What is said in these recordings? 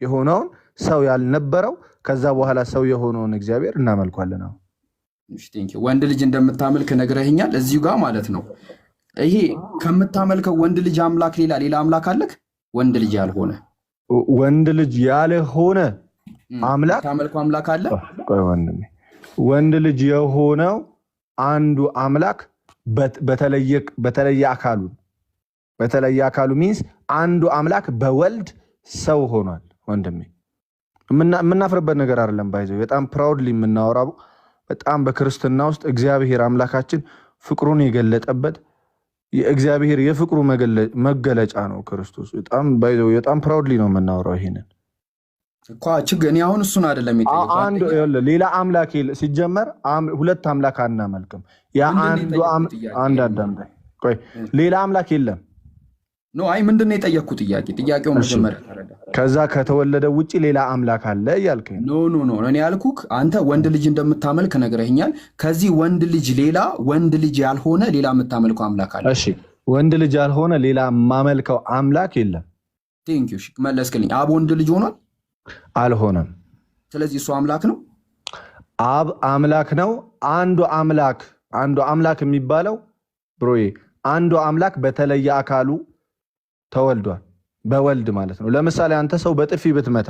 የሆነውን ሰው ያልነበረው ከዛ በኋላ ሰው የሆነውን እግዚአብሔር እናመልካለን። አሁን እሺ ቴንክ ዩ። ወንድ ልጅ እንደምታመልክ ነግረኸኛል። እዚሁ ጋር ማለት ነው ይሄ ከምታመልከው ወንድ ልጅ አምላክ ሌላ አምላክ አለክ? ወንድ ልጅ ያልሆነ ወንድ ልጅ ያልሆነ አምላክ ታመልከው አምላክ አለ? ቆይ ወንድሜ፣ ወንድ ልጅ የሆነው አንዱ አምላክ በተለየ አካሉ ሚንስ አንዱ አምላክ በወልድ ሰው ሆኗል። ወንድሜ የምናፍርበት ነገር አይደለም። ባይዘው በጣም ፕራውድሊ የምናወራው በጣም በክርስትና ውስጥ እግዚአብሔር አምላካችን ፍቅሩን የገለጠበት የእግዚአብሔር የፍቅሩ መገለጫ ነው ክርስቶስ። በጣም ባይዘው በጣም ፕራውድሊ ነው የምናወራው ይሄንን እኮ ችግር እኔ አሁን እሱን አይደለም የሚጠይቀው። ሌላ አምላክ ሲጀመር ሁለት አምላክ አናመልክም። ያ አንድ አዳም ላይ ቆይ ሌላ አምላክ የለም። ኖ አይ ምንድነው የጠየቅኩት ጥያቄው መጀመሪያ ተረዳ። ከዛ ከተወለደው ውጪ ሌላ አምላክ አለ እያልከኝ? ኖ እኔ ያልኩክ አንተ ወንድ ልጅ እንደምታመልክ ነግረኸኛል። ከዚህ ወንድ ልጅ ሌላ ወንድ ልጅ ያልሆነ ሌላ የምታመልከው አምላክ አለ? እሺ ወንድ ልጅ ያልሆነ ሌላ የማመልከው አምላክ የለም። ቴንክ ዩ መለስክልኝ። አብ ወንድ ልጅ ሆኗል? አልሆነም። ስለዚህ እሱ አምላክ ነው? አብ አምላክ ነው። አንዱ አምላክ የሚባለው ብሮዬ አንዱ አምላክ በተለየ አካሉ ተወልዷል። በወልድ ማለት ነው። ለምሳሌ አንተ ሰው በጥፊ ብትመታ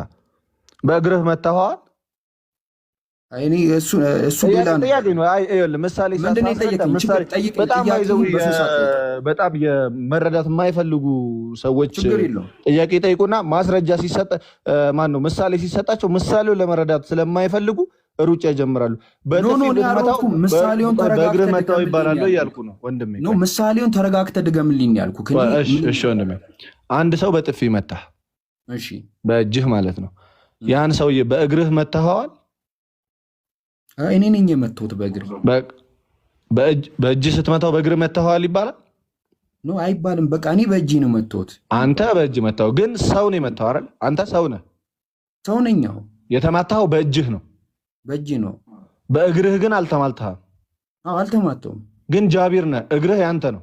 በእግርህ መታኸዋል? እኔ እሱ ሌላ ነው። አይ ምሳሌ በጣም የመረዳት የማይፈልጉ ሰዎች ጥያቄ ጠይቁና ማስረጃ ሲሰጥ ማን ነው ምሳሌ ሲሰጣቸው ምሳሌውን ለመረዳት ስለማይፈልጉ ሩጫ ይጀምራሉ። በእግርህ መታው ይባላል እያልኩ ነው ወንድሜ። ምሳሌውን ተረጋግተህ ድገምልኝ ያልኩ። እሺ ወንድሜ፣ አንድ ሰው በጥፊ መታህ፣ እሺ በእጅህ ማለት ነው። ያን ሰውዬ በእግርህ መታኸዋል? እኔ ነኝ የመታሁት በእግሬ። በእጅ ስትመታው በእግር መታኸዋል ይባላል? ኖ አይባልም። በቃ እኔ በእጅ ነው መታሁት። አንተ በእጅ መታው፣ ግን ሰው ነው የመታው አይደል? አንተ ሰው ነህ። ሰው ነኝ። የተማታው በእጅህ ነው። በእጅ ነው። በእግርህ ግን አልተማልተህም። አልተማተውም። ግን ጃቢር ነህ። እግርህ ያንተ ነው።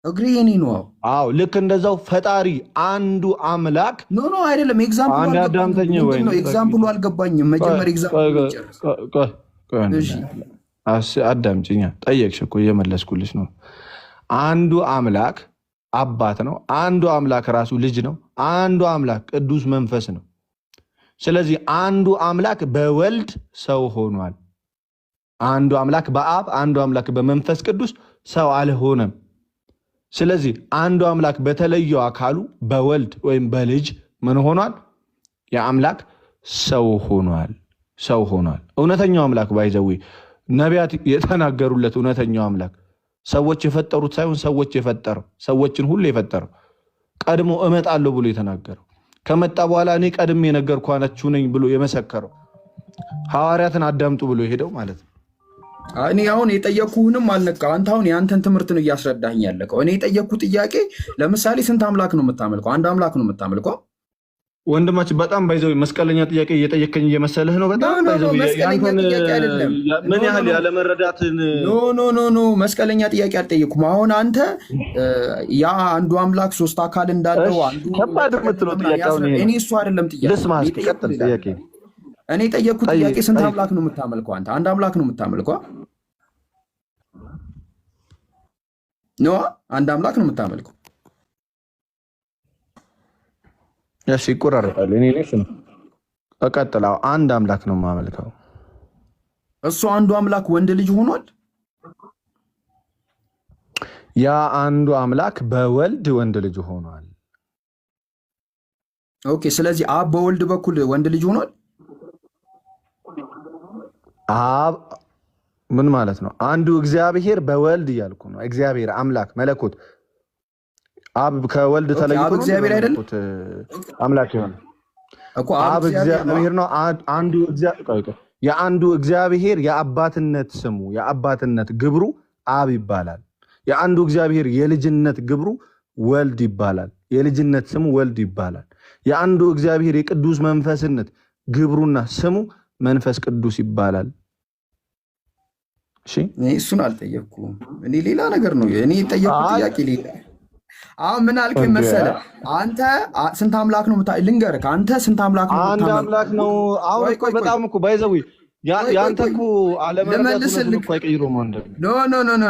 እግሬ የኔ ነው። አዎ ልክ እንደዛው ፈጣሪ አንዱ አምላክ ኖ አይደለም። ኤግዛምፕሉ አልገባኝም። መጀመሪያ ኤግዛምፕሉ አዳምጪኛ። ጠየቅሽ እኮ እየመለስኩልሽ ነው። አንዱ አምላክ አባት ነው። አንዱ አምላክ ራሱ ልጅ ነው። አንዱ አምላክ ቅዱስ መንፈስ ነው። ስለዚህ አንዱ አምላክ በወልድ ሰው ሆኗል። አንዱ አምላክ በአብ አንዱ አምላክ በመንፈስ ቅዱስ ሰው አልሆነም። ስለዚህ አንዱ አምላክ በተለየው አካሉ በወልድ ወይም በልጅ ምን ሆኗል? የአምላክ ሰው ሆኗል። እውነተኛው አምላክ ባይዘዊ ነቢያት የተናገሩለት እውነተኛው አምላክ ሰዎች የፈጠሩት ሳይሆን ሰዎችን ሁሉ የፈጠረው ቀድሞ እመጣለሁ ብሎ የተናገረው ከመጣ በኋላ እኔ ቀድሜ የነገርኳችሁ ነኝ ብሎ የመሰከረው ሐዋርያትን አዳምጡ ብሎ የሄደው ማለት ነው። እኔ አሁን የጠየኩህንም አልነቃ። አንተ አሁን የአንተን ትምህርት ነው እያስረዳኝ ያለከው። እኔ የጠየኩ ጥያቄ ለምሳሌ ስንት አምላክ ነው የምታመልከው? አንድ አምላክ ነው የምታመልከው? ወንድማችን በጣም ባይዘው መስቀለኛ ጥያቄ እየጠየከኝ እየመሰለህ ነው። በጣም ባይዘው ምን ያህል ያለ መረዳትን ኖ መስቀለኛ ጥያቄ አልጠየኩም። አሁን አንተ ያ አንዱ አምላክ ሶስት አካል እንዳለው አንዱ ከባድ የምትለው ጥያቄ አሁን እኔ እሱ አይደለም ጥያቄ። እኔ የጠየኩት ጥያቄ ስንት አምላክ ነው የምታመልከው? አንተ አንድ አምላክ ነው የምታመልከው? ኖ አንድ አምላክ ነው የምታመልከው? እሺ ይቆራረጣል። እኔ ነው እቀጥላው። አንድ አምላክ ነው የማመልከው። እሱ አንዱ አምላክ ወንድ ልጅ ሆኗል። ያ አንዱ አምላክ በወልድ ወንድ ልጅ ሆኗል። ኦኬ። ስለዚህ አብ በወልድ በኩል ወንድ ልጅ ሆኗል። አብ ምን ማለት ነው? አንዱ እግዚአብሔር በወልድ እያልኩ ነው። እግዚአብሔር አምላክ መለኮት አብ ከወልድ ተለይቶ እግዚአብሔር አይደለም አምላክ ይሆናል እኮ። አብ እግዚአብሔር ነው። የአንዱ እግዚአብሔር የአባትነት ስሙ የአባትነት ግብሩ አብ ይባላል። የአንዱ እግዚአብሔር የልጅነት ግብሩ ወልድ ይባላል። የልጅነት ስሙ ወልድ ይባላል። የአንዱ እግዚአብሔር የቅዱስ መንፈስነት ግብሩና ስሙ መንፈስ ቅዱስ ይባላል። እሺ እሱን አልጠየቅኩም። እኔ ሌላ ነገር ነው እኔ የጠየቅኩት ጥያቄ ሌላ አሁን ምን አልከኝ መሰለህ? አንተ ስንት አምላክ ነው ልንገርህ፣ አንተ ስንት አምላክ ነው አንድ አምላክ ነው። አሁን እኮ በጣም እኮ ባይዘው ያንተ እኮ አለመረዳቱን እኮ አይቀይረውም።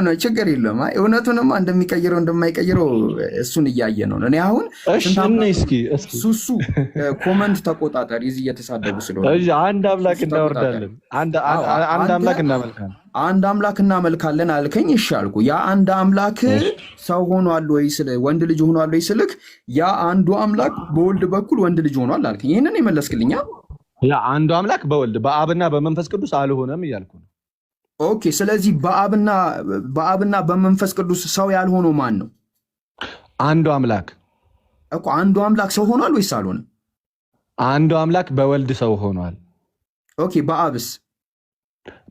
ኖ ችግር የለም። እውነቱንማ እንደሚቀይረው እንደማይቀይረው እሱን እያየ ነው። እኔ አሁን ሱሱ ኮመንት ተቆጣጠር ይዝ እየተሳደቡ ስለሆነ አንድ አምላክ እናወርዳለን፣ አንድ አምላክ እናመልካለን፣ አንድ አምላክ እናመልካለን አልከኝ። እሺ አልኩ። ያ አንድ አምላክ ሰው ሆኗል ወይ ወንድ ልጅ ሆኗል ወይ ስልክ ያ አንዱ አምላክ በወልድ በኩል ወንድ ልጅ ሆኗል አልከኝ። ይህንን የመለስክልኛ ያ አንዱ አምላክ በወልድ በአብና በመንፈስ ቅዱስ አልሆነም እያልኩ ነው። ኦኬ። ስለዚህ በአብና በመንፈስ ቅዱስ ሰው ያልሆነው ማን ነው? አንዱ አምላክ እኮ አንዱ አምላክ ሰው ሆኗል ወይስ አልሆነም? አንዱ አምላክ በወልድ ሰው ሆኗል። ኦኬ። በአብስ?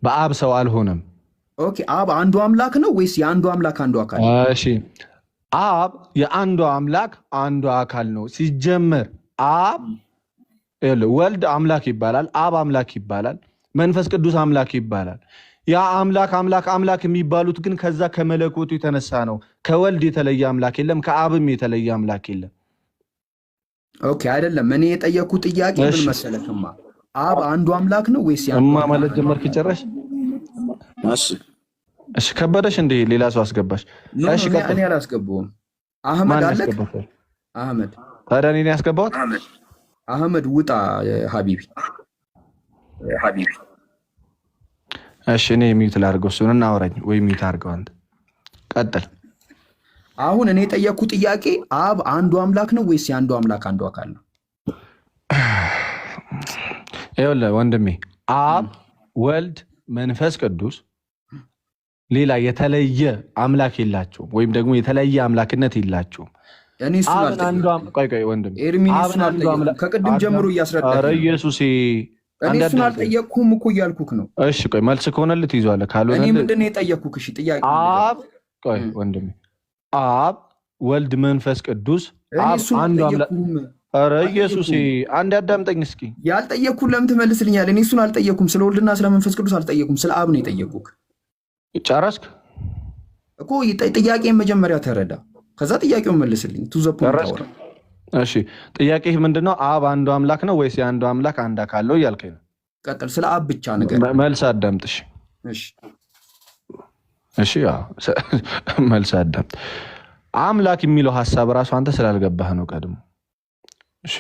በአብ ሰው አልሆነም። ኦኬ። አብ አንዱ አምላክ ነው ወይስ የአንዱ አምላክ አንዱ አካል? እሺ፣ አብ የአንዱ አምላክ አንዱ አካል ነው። ሲጀመር አብ ወልድ አምላክ ይባላል፣ አብ አምላክ ይባላል፣ መንፈስ ቅዱስ አምላክ ይባላል። ያ አምላክ የሚባሉት ግን ከዛ ከመለኮቱ የተነሳ ነው። ከወልድ የተለየ አምላክ የለም፣ ከአብም የተለየ አምላክ የለም። ኦኬ። አይደለም እኔ የጠየኩ ጥያቄ ምን መሰለህማ፣ አብ አንዱ አምላክ ነው ወይስ ማለት ጀመርክ ጨረሽ? እሺ ከበደሽ እንደ ሌላ ሰው አስገባሽ? እሺ እኔ አላስገባሁም። አህመድ አለክ? አህመድ ታዲያ እኔ ያስገባሁት? አህመድ ውጣ ሀቢቢ። እሺ እኔ ሚዩት ላድርገው እሱን እናወራኝ፣ ወይ ሚዩት አድርገው አንተ ቀጥል። አሁን እኔ የጠየቅኩ ጥያቄ አብ አንዱ አምላክ ነው ወይስ የአንዱ አምላክ አንዱ አካል ነው? ይኸውልህ ወንድሜ አብ ወልድ መንፈስ ቅዱስ ሌላ የተለየ አምላክ የላቸውም፣ ወይም ደግሞ የተለየ አምላክነት የላቸውም። ቆይ ወንድሜ ከቅድም ጀምሮ እያስረዳህ ኧረ ኢየሱሴ እኔ እሱን አልጠየቅኩም እኮ እያልኩህ ነው። እሺ ቆይ መልስ ከሆነልህ ትይዘዋለህ፣ ካልሆነ እኔ ምንድን ነው የጠየቅኩህ? እሺ ጥያቄ ቆይ ወንድሜ አብ ወልድ መንፈስ ቅዱስ አንዱ አምላክ። ኧረ ኢየሱሴ አንድ አዳምጠኝ እስኪ። ያልጠየቅኩህን ለምን ትመልስልኛለህ? እኔ እሱን አልጠየቅኩም፣ ስለ ወልድና ስለ መንፈስ ቅዱስ አልጠየቅኩም፣ ስለ አብ ነው የጠየቅኩህ። ጨረስክ እኮ? ጥያቄን መጀመሪያ ተረዳ፣ ከዛ ጥያቄውን መልስልኝ። እሺ ጥያቄ ምንድነው? አብ አንዱ አምላክ ነው ወይስ የአንዱ አምላክ አንድ አካል ነው እያልከኝ ነው? ቀጥል፣ ስለ አብ ብቻ ነገር መልስ አዳምጥ። እሺ መልስ አዳምጥ። አምላክ የሚለው ሀሳብ ራሱ አንተ ስላልገባህ ነው ቀድሞ። እሺ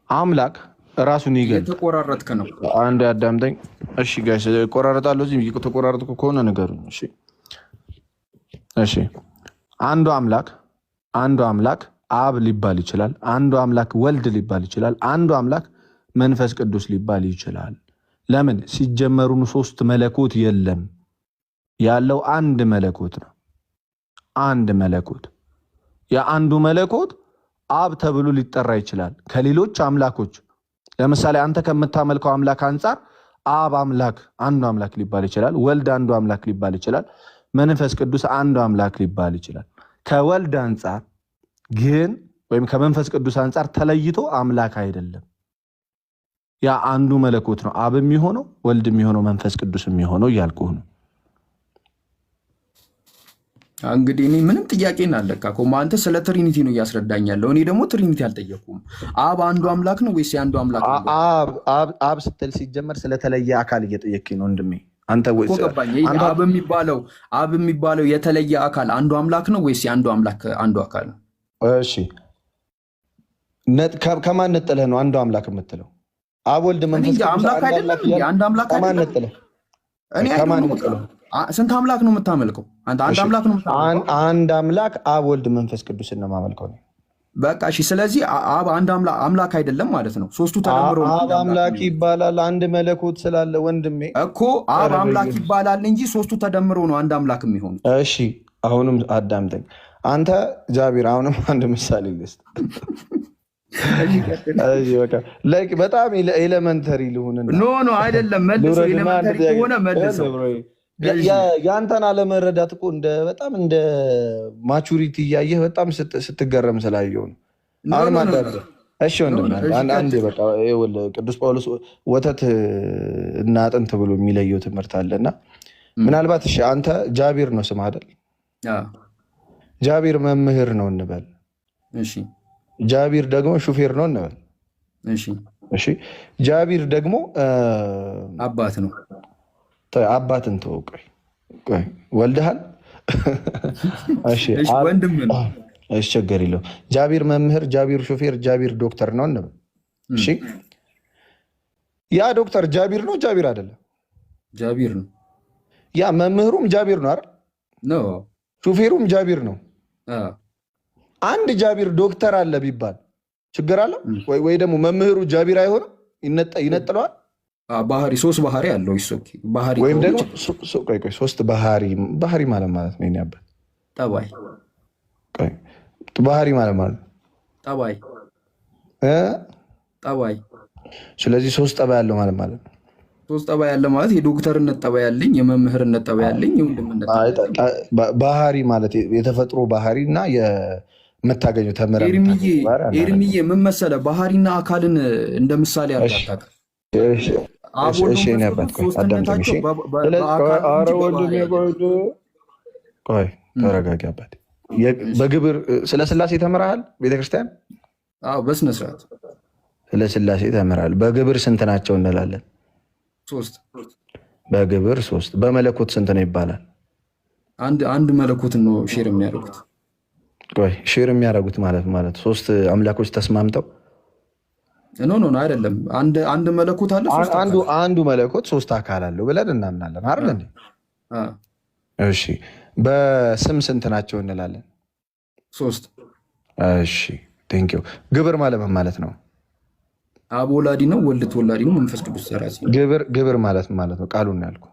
አምላክ ራሱን ይገል የተቆራረጥክ ነው። አንድ አዳምጠኝ እሺ። ጋይስ ቆራረጣለሁ፣ እዚህ ተቆራረጥኩ ከሆነ ንገሩኝ። እሺ አንዱ አምላክ አብ ሊባል ይችላል። አንዱ አምላክ ወልድ ሊባል ይችላል። አንዱ አምላክ መንፈስ ቅዱስ ሊባል ይችላል። ለምን? ሲጀመሩን ሶስት መለኮት የለም፣ ያለው አንድ መለኮት ነው። አንድ መለኮት። የአንዱ መለኮት አብ ተብሎ ሊጠራ ይችላል ከሌሎች አምላኮች። ለምሳሌ አንተ ከምታመልከው አምላክ አንጻር አብ አምላክ አንዱ አምላክ ሊባል ይችላል። ወልድ አንዱ አምላክ ሊባል ይችላል። መንፈስ ቅዱስ አንዱ አምላክ ሊባል ይችላል። ከወልድ አንጻር ግን ወይም ከመንፈስ ቅዱስ አንጻር ተለይቶ አምላክ አይደለም። ያ አንዱ መለኮት ነው። አብ የሚሆነው ወልድ የሚሆነው መንፈስ ቅዱስ የሚሆነው እያልኩህ ነው። እንግዲህ እኔ ምንም ጥያቄን አልለካኩም። አንተ ስለ ትሪኒቲ ነው እያስረዳኛለሁ። እኔ ደግሞ ትሪኒቲ አልጠየኩም። አብ አንዱ አምላክ ነው ወይስ የአንዱ አምላክ ነው? አብ ስትል ሲጀመር ስለተለየ አካል እየጠየቅኝ ነው ወንድሜ። አንተ አብ የሚባለው የተለየ አካል አንዱ አምላክ ነው ወይስ የአንዱ አምላክ አንዱ አካል ነው? እሺ ከማን ነጥለህ ነው አንዱ አምላክ የምትለው? አብ ወልድ መንፈስ አምላክ አይደለም? አንድ አምላክ ከማን ነጥለህ? ስንት አምላክ ነው የምታመልከው አንተ? አንድ አምላክ ነው የምታመልከው? አንድ አምላክ አብ ወልድ መንፈስ ቅዱስ ነው የማመልከው ነው። በቃ እሺ። ስለዚህ አብ አንድ አምላክ አይደለም ማለት ነው። ሶስቱ ተደምረው አብ አምላክ ይባላል። አንድ መለኮት ስላለ ወንድሜ እኮ አብ አምላክ ይባላል እንጂ ሶስቱ ተደምረው ነው አንድ አምላክ የሚሆኑ። እሺ አሁንም አዳምጠኝ አንተ ጃቢር። አሁንም አንድ ምሳሌ ልስጥ። በጣም ኤሌመንተሪ ልሁን። ኖ አይደለም፣ መልሶ ኤሌመንተሪ ከሆነ መልሰው። ያንተን አለመረዳት እኮ በጣም እንደ ማቹሪቲ እያየህ በጣም ስትገረም ስላየው ነው። እሺ ወንድም አንዴ በቃ ቅዱስ ጳውሎስ ወተት እና አጥንት ብሎ የሚለየው ትምህርት አለና ምናልባት እሺ አንተ ጃቢር ነው ስም አይደል? ጃቢር መምህር ነው እንበል። እሺ ጃቢር ደግሞ ሹፌር ነው እንበል። እሺ እሺ ጃቢር ደግሞ አባት ነው። አባትን ተወው። ቆይ ወልደሃል? እሺ ወንድም ነው። እሺ ችግር የለውም። ጃቢር መምህር፣ ጃቢር ሹፌር፣ ጃቢር ዶክተር ነው እንበል። እሺ ያ ዶክተር ጃቢር ነው ጃቢር አይደለም? ጃቢር ነው። ያ መምህሩም ጃቢር ነው አይደል? ነው። ሹፌሩም ጃቢር ነው። አንድ ጃቢር ዶክተር አለ ቢባል ችግር አለው ወይ? ደግሞ መምህሩ ጃቢር አይሆንም? ይነጥለዋል? ባህሪ ሶስት ባህሪ አለው። ባህሪ ወይም ደግሞ ሶስት ባህሪ ማለት ነው። የእኔ አባት ጠባይ ባህሪ ማለት ጠባይ። ስለዚህ ሶስት ጠባይ ያለው ማለት ነው። ሶስት ጠባይ ያለ ማለት የዶክተርነት ጠባይ ያለኝ፣ የመምህርነት ጠባይ ያለኝ፣ የወንድምነት ባህሪ ማለት የተፈጥሮ ባህሪ እና የምታገኘው ተምረ ኤርሚዬ ምን መሰለህ፣ ባህሪና አካልን እንደ ምሳሌ አታውቅም። ተረጋጊ አባቴ። በግብር ስለ ስላሴ ተምረሃል? ቤተክርስቲያን በስነ ስርዓት ስለ ስላሴ ተምረሃል። በግብር ስንት ናቸው እንላለን? 3። በግብር 3። በመለኮት ስንት ነው ይባላል? አንድ መለኮትን ነው ሼር የሚያደርጉት። ሼር የሚያደርጉት ማለት 3 አምላኮች ተስማምተው ኖ አይደለም። አንድ መለኮት አለ። አንዱ መለኮት 3 አካል አለው ብለን እናምናለን አይደል እንዴ? እሺ በስም ስንት ናቸው እንላለን? 3። እሺ ቴንኪው። ግብር ማለት ምን ማለት ነው? አብ ወላዲ ነው፣ ወልድ ተወላዲ ነው፣ መንፈስ ቅዱስ ሰራጺ ነው። ግብር ማለት ነው። ቃሉን ያልኩ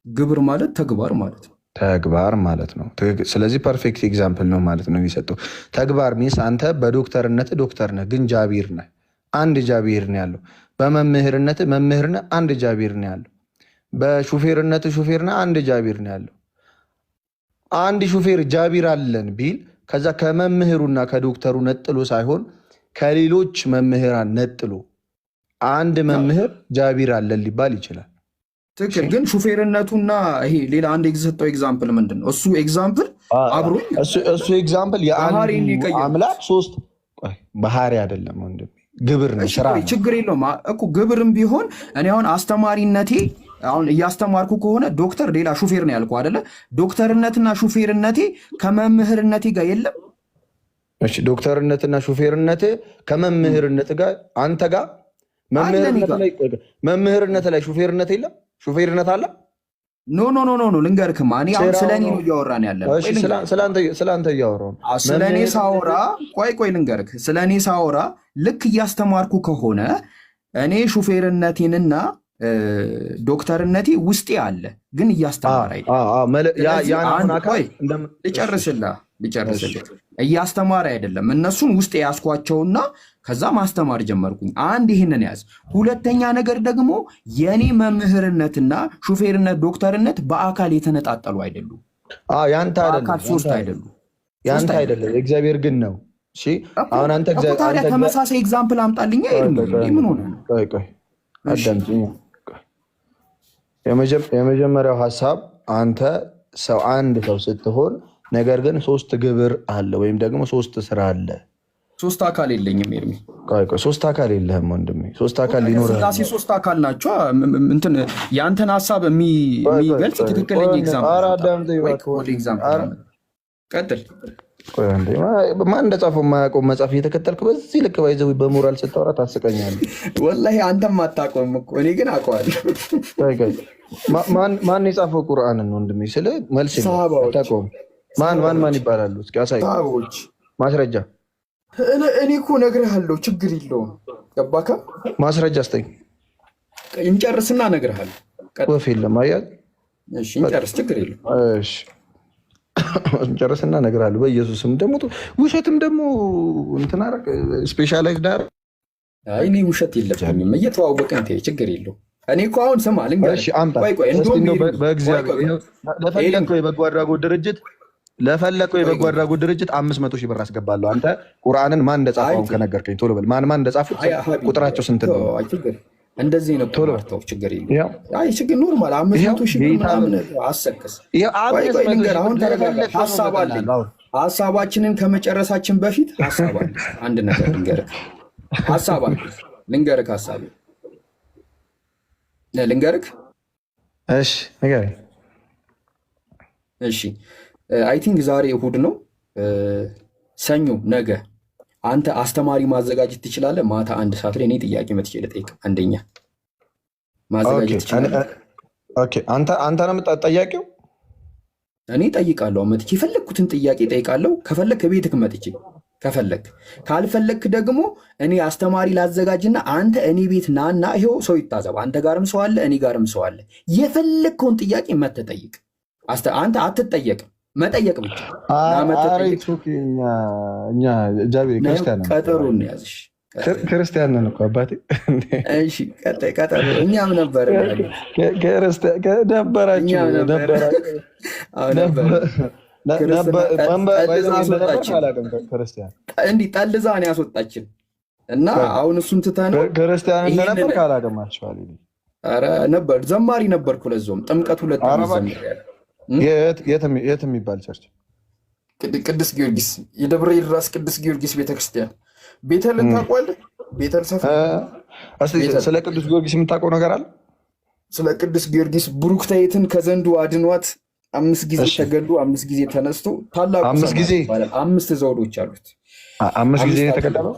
ግብር ማለት ተግባር ማለት ነው። ተግባር ማለት ነው። ስለዚህ ፐርፌክት ኤግዛምፕል ነው ማለት ነው የሚሰጠው። ተግባር ሚንስ አንተ በዶክተርነት ዶክተር ነህ፣ ግን ጃቢር ነህ። አንድ ጃቢር ነው ያለው። በመምህርነት መምህር ነህ፣ አንድ ጃቢር ነው ያለው። በሹፌርነት ሹፌር ነህ፣ አንድ ጃቢር ነው ያለው። አንድ ሹፌር ጃቢር አለን ቢል ከዛ ከመምህሩና ከዶክተሩ ነጥሎ ሳይሆን ከሌሎች መምህራን ነጥሎ አንድ መምህር ጃቢር አለን ሊባል ይችላል። ትክክል። ግን ሹፌርነቱና ይሄ ሌላ አንድ የተሰጠው ኤግዛምፕል ምንድን ነው? እሱ ኤግዛምፕል አብሮ እሱ ኤግዛምፕል የአንድ አምላክ 3 ባህሪ አይደለም ወንድሜ፣ ግብር ነው፣ ስራ ነው። ችግር የለውም እኮ ግብርም ቢሆን እኔ አሁን አስተማሪነቴ አሁን እያስተማርኩ ከሆነ ዶክተር ሌላ ሹፌር ነው ያልኩ አይደለ? ዶክተርነትና ሹፌርነቴ ከመምህርነቴ ጋር የለም። እሺ ዶክተርነትና ሹፌርነቴ ከመምህርነት ጋር አንተ ጋር መምህርነት ላይ ሹፌርነት የለም። ሹፌርነት አለ? ኖ ልንገርክማ፣ እኔ አሁን ስለኔ ነው እያወራን ያለ። ስለአንተ እያወራሁ ነው። ስለኔ ሳወራ ቆይ ልንገርክ፣ ስለኔ ሳወራ ልክ እያስተማርኩ ከሆነ እኔ ሹፌርነቴንና ዶክተርነቴ ውስጤ አለ፣ ግን እያስተማር ልጨርስልህ እያስተማር አይደለም። እነሱን ውስጤ ያስኳቸውና ከዛ ማስተማር ጀመርኩኝ። አንድ ይህንን ያዝ። ሁለተኛ ነገር ደግሞ የኔ መምህርነትና ሹፌርነት ዶክተርነት በአካል የተነጣጠሉ አይደሉም። ያንተ አይደለም፣ 3 አይደሉም። ያንተ አይደለም፣ እግዚአብሔር ግን ነው። አሁን አንተ ታዲያ ተመሳሳይ ኤግዛምፕል አምጣልኛ። ምን ሆነ ነው? አዳምጪኝ። የመጀመሪያው ሀሳብ አንተ አንድ ሰው ስትሆን ነገር ግን 3 ግብር አለ ወይም ደግሞ 3 ስራ አለ። 3 አካል የለኝም ኤርሚ። 3 አካል የለህም ወንድሜ። 3 አካል ሊኖርህ ስላሴ 3 አካል ናቸው። የአንተን ሀሳብ የሚገልጽ ትክክለኛ ኤግዛምፕል ቀጥል። ማን እንደጻፈው የማያውቀው መጽሐፍ እየተከተልክ በዚህ ልክ ባይዘው በሞራል ስታወራ ታስቀኛለህ። ወላሂ አንተም አታውቀውም እኮ እኔ ግን አውቀዋለሁ። ማን የጻፈው ቁርአንን ነው ወንድሜ? ስለ መልስ አታውቀውም። ማን ይባላሉ? እስኪ አሳይ ማስረጃ። እኔ እኮ እነግርሃለሁ፣ ችግር የለውም። ገባካ? ማስረጃ ስጠኝ፣ እንጨርስና እነግርሃለሁ። ወፍ የለም አያል። እሺ እንጨርስ፣ ችግር የለውም። እሺ እንጨርስና እነግርሃለሁ። በኢየሱስም ደግሞ ውሸትም ደግሞ እንትን አደረግ ስፔሻላይዝ ዳር። አይ እኔ ውሸት የለብኝም፣ እየተዋወቅን ችግር የለውም። እኔ እኮ አሁን ስማ ልንገርህ፣ ለፈለከው የበጎ አድራጎት ድርጅት 500 ሺህ ብር አስገባለሁ። አንተ ቁርአንን ማን እንደጻፈው ከነገርከኝ ቶሎ በል። ማን እንደጻፉት ቁጥራቸው ስንት ነው? እንደዚህ ነው ቶሎ ማርተው ችግር የለም። ያው አይ ችግር ኖርማል 500 ሺህ ብር ጌታ ምናምን አሰክስ። ያው ቆይ 500 ልንገርህ፣ ሺህ አሁን ብር ተረጋጋ። ለፈለግከው ነው ሀሳብ አለኝ። እሰጥልሃለሁ። አሁን ሀሳባችንን ከመጨረሳችን በፊት ሀሳብ አለኝ። አንድ ነገር ልንገርህ፣ ሀሳብ አለኝ። ልንገርህ፣ ሀሳብ ልንገርህ። እሺ ንገረኝ። እሺ አይ ቲንክ ዛሬ እሁድ ነው። ሰኞ ነገ አንተ አስተማሪ ማዘጋጀት ትችላለህ? ማታ 1 ሰዓት ላይ እኔ ጥያቄ መጥቼ ልጠይቅ። አንደኛ ማዘጋጀት ትችላለህ? ኦኬ አንተ ነው ጠያቂው? እኔ ጠይቃለሁ። መጥቼ የፈለግኩትን ጥያቄ ጠይቃለሁ። ከፈለግ ከቤትክ መጥቼ ከፈለግ፣ ካልፈለግክ ደግሞ እኔ አስተማሪ ላዘጋጅና አንተ እኔ ቤት ናና፣ ይኸው ሰው ይታዘብ። አንተ ጋርም ሰው አለ፣ እኔ ጋርም ሰው አለ። የፈለግከውን ጥያቄ መተህ ጠይቅ። አንተ አትጠየቅም፣ መጠየቅ ብቻ እኛ ጃቤ ክርስቲያን ነው። ቀጠሮን ያዝሽ። ክርስቲያን ነን እኮ አባቴ። እሺ ቀጠሮ እኛም ነበር እንዲህ ጠልዛ ነው ያስወጣችን እና አሁን እሱን ትተህ ነው ክርስቲያን እንደነበር ካላገማችኋል። ኧረ ነበር ዘማሪ ነበርኩ። ለዛውም ጥምቀት 2 ዘምር ያለ የት የሚባል ቸርች? ቅዱስ ጊዮርጊስ፣ የደብረ ይድራስ ቅዱስ ጊዮርጊስ ቤተክርስቲያን። ቤተልን ታውቀዋለህ? ቤተል ሰፈር። ስለ ቅዱስ ጊዮርጊስ የምታውቀው ነገር አለ? ስለ ቅዱስ ጊዮርጊስ ብሩክታይትን ከዘንዱ አድኗት 5 ጊዜ ተገሉ፣ 5 ጊዜ ተነስቶ ታላቁ 5 ጊዜ 5 ዘውዶች አሉት። 5 ጊዜ የተቀደመው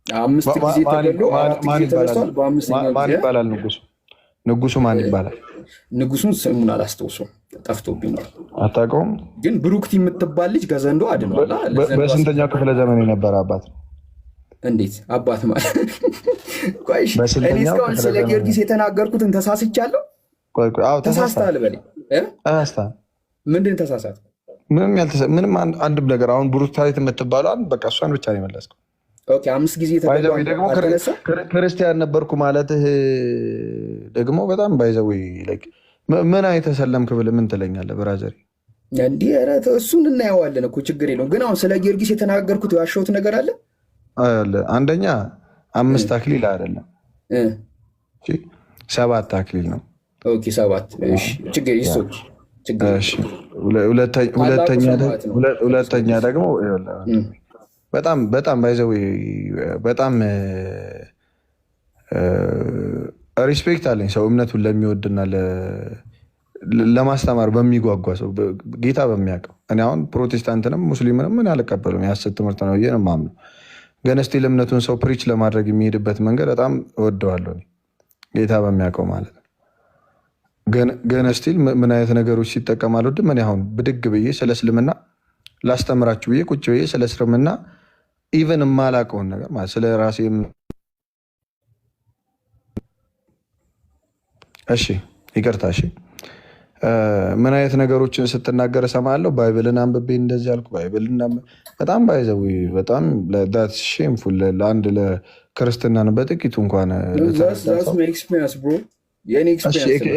5 ጊዜ ተገሉ፣ 4 ጊዜ ተነስቷል። ማን ይባላል ንጉሱ? ንጉሱ ማን ይባላል? ንጉሱን ስሙን አላስታውሰውም፣ ጠፍቶብኝ ነው። አታውቀውም? ግን ብሩክቲ የምትባል ልጅ ከዘንዶ አድኗል። በስንተኛው ክፍለ ዘመን የነበረ አባት ነው? እንዴት አባት ማለት? እኔ እስካሁን ስለ ጊዮርጊስ የተናገርኩትን ተሳስቻለሁ? ተሳስተሃል በለኝ። ምንድን ተሳሳት? ምንም አንድም ነገር። አሁን ብሩክታዊት የምትባለው በቃ እሷን ብቻ ነው የመለስከው። 5 ጊዜ ደግሞ ክርስቲያን ነበርኩ ማለትህ ደግሞ በጣም ባይዘው ምን አይተሰለምክ ብለህ ምን ትለኛለህ ብራዘር? እንዲህ ኧረ እሱን እናየዋለን እኮ ችግር የለውም። ግን አሁን ስለ ጊዮርጊስ የተናገርኩት ያሸሁት ነገር አለ። አንደኛ 5 አክሊል አይደለም 7 አክሊል ነው። ኦኬ 7 እሺ፣ ችግር ይሶች ችግር። እሺ ሁለተኛ ደግሞ በጣም ባይዘው በጣም ሪስፔክት አለኝ ሰው እምነቱን ለሚወድና ለማስተማር በሚጓጓ ሰው ጌታ በሚያውቀው። እኔ አሁን ፕሮቴስታንትንም ሙስሊምንም ምን አልቀበሉም፣ የሐሰት ትምህርት ነው ብዬ ነው የማምነው። ግን ስቲል እምነቱን ሰው ፕሪች ለማድረግ የሚሄድበት መንገድ በጣም እወደዋለሁ ጌታ በሚያውቀው ማለት ነው። ግን ስቲል ምን አይነት ነገሮች ሲጠቀም አልወድም። እኔ አሁን ብድግ ብዬ ስለ እስልምና ላስተምራችሁ ብዬ ቁጭ ብዬ ስለ እስልምና ኢቨን የማላውቀውን ነገር ማለት ስለ ራሴ እሺ ይቅርታ እሺ ምን አይነት ነገሮችን ስትናገር እሰማለሁ። ባይብልን አንብቤ እንደዚህ አልኩ። ባይብልን በጣም ባይዘዊ በጣም ሼምፉል ለአንድ ለክርስትናን በጥቂቱ እንኳን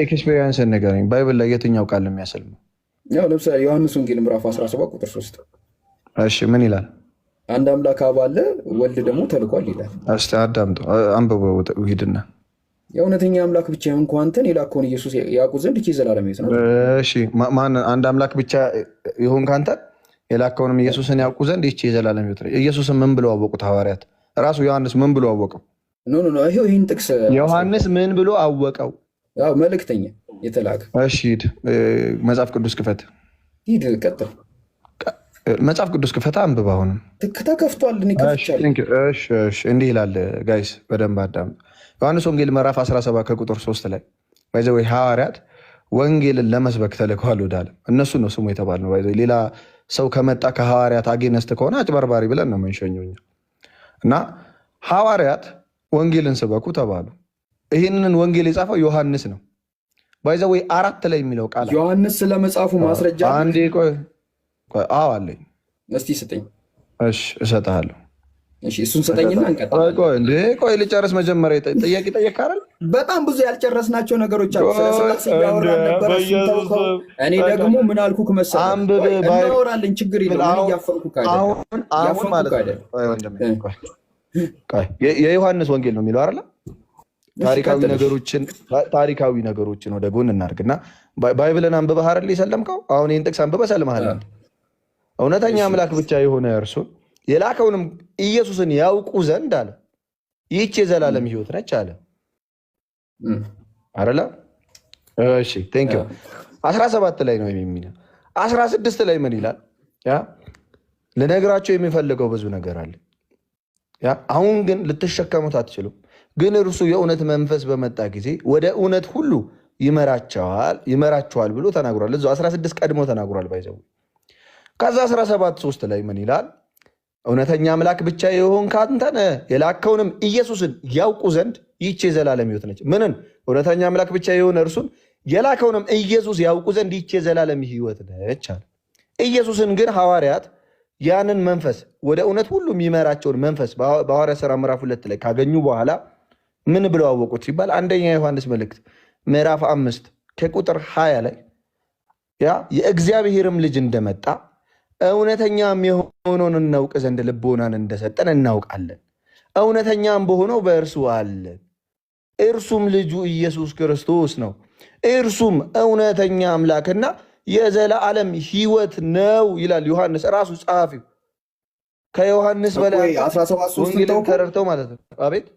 ኤክስፔሪንስ ንገረኝ። ባይብል ላይ የትኛው ቃል የሚያሰልመው? ለምሳሌ ዮሐንስ ወንጌል ምዕራፍ 17 ቁጥር 3 እሺ ምን ይላል? አንድ አምላክ አብ አለ፣ ወልድ ደግሞ ተልኳል ይላል። እስኪ አዳምጠው አንብበው ሂድና የእውነተኛ አምላክ ብቻ እንኳን አንተን የላከውን ኢየሱስ ያውቁ ዘንድ ይህች የዘላለም ሕይወት ናት። እሺ ማን አንድ አምላክ ብቻ ይሁን ካንተ የላከውንም ኢየሱስን ያውቁ ዘንድ ይህች የዘላለም ሕይወት ናት። ኢየሱስን ምን ብለው አወቁት ሐዋርያት? ራሱ ዮሐንስ ምን ብሎ አወቀው? ይህን ጥቅስ ዮሐንስ ምን ብሎ አወቀው? ያው መልእክተኛ የተላከ። እሺ ሂድ መጽሐፍ ቅዱስ ክፈት። ሂድ ቀጥል። መጽሐፍ ቅዱስ ክፈት አንብብ። አሁንም ተከፍቷል። እንዲህ ይላል ጋይስ በደንብ አዳምጡ። ዮሐንስ ወንጌል ምዕራፍ 17 ከቁጥር 3 ላይ ባይዘው ሐዋርያት ወንጌልን ለመስበክ ተልከዋል ወደ ዓለም። እነሱ ነው ስሙ የተባለው። ባይዘው ሌላ ሰው ከመጣ ከሐዋርያት አጌነስት ከሆነ አጭበርባሪ ብለን ነው የምንሸኘው እና ሐዋርያት ወንጌልን ስበኩ ተባሉ። ይህንን ወንጌል የጻፈው ዮሐንስ ነው። ባይዘው 4 ላይ የሚለው ቃል ዮሐንስ ስለመጻፉ ማስረጃ አንዴ ቆይ አለኝ። እስቲ ስጠኝ። እሺ እሰጥሃለሁ። እሺ እሱን ስጠኝና እንቀጥላለን። ቆይ ልጨርስ መጀመሪያ። ጥያቄ ጠየቅ አይደል? በጣም ብዙ ያልጨረስናቸው ነገሮች አሉ። ስለስላሴ ያወራን ነበር። እኔ ደግሞ ምን አልኩህ መሰለህ? እናወራለን፣ ችግር የለም። ምን እያፈንኩህ አሁን ማለት ነው። የዮሐንስ ወንጌል ነው የሚለው አይደል? ታሪካዊ ነገሮችን ወደ ጎን እናድርግና ባይብልን አንብበህ አይደል የሰለምከው? አሁን ይህን ጥቅስ አንብበህ ሰልመሃል። እውነተኛ አምላክ ብቻ የሆነ እርሱን የላከውንም ኢየሱስን ያውቁ ዘንድ አለ ይህች የዘላለም ሕይወት ነች አለ አይደለ? እሺ ቴንክ ዩ 17 ላይ ነው የሚለው። 16 ላይ ምን ይላል? ልነግራቸው የሚፈልገው ብዙ ነገር አለ። አሁን ግን ልትሸከሙት አትችሉም። ግን እርሱ የእውነት መንፈስ በመጣ ጊዜ ወደ እውነት ሁሉ ይመራቸዋል ብሎ ተናግሯል። እዛው 16 ቀድሞ ተናግሯል። ባይዘው ከዛ 17:3 ላይ ምን ይላል? እውነተኛ አምላክ ብቻ የሆንክ አንተን የላከውንም ኢየሱስን ያውቁ ዘንድ ይህች የዘላለም ሕይወት ነች። ምንን? እውነተኛ አምላክ ብቻ የሆነ እርሱን የላከውንም ኢየሱስ ያውቁ ዘንድ ይህች የዘላለም ሕይወት ነች አለ። ኢየሱስን ግን ሐዋርያት ያንን መንፈስ ወደ እውነት ሁሉ የሚመራቸውን መንፈስ በሐዋርያት ሥራ ምዕራፍ 2 ላይ ካገኙ በኋላ ምን ብለው አወቁት ሲባል አንደኛ ዮሐንስ መልእክት ምዕራፍ 5 ከቁጥር 20 ላይ የእግዚአብሔርም ልጅ እንደመጣ እውነተኛም የሆነውን እናውቅ ዘንድ ልቦናን እንደሰጠን እናውቃለን። እውነተኛም በሆነው በእርሱ አለን። እርሱም ልጁ ኢየሱስ ክርስቶስ ነው። እርሱም እውነተኛ አምላክና የዘላለም ሕይወት ነው ይላል ዮሐንስ ራሱ ጸሐፊው። ከዮሐንስ በላይ ወንጌልን ተረድተው ማለት ነው። አቤት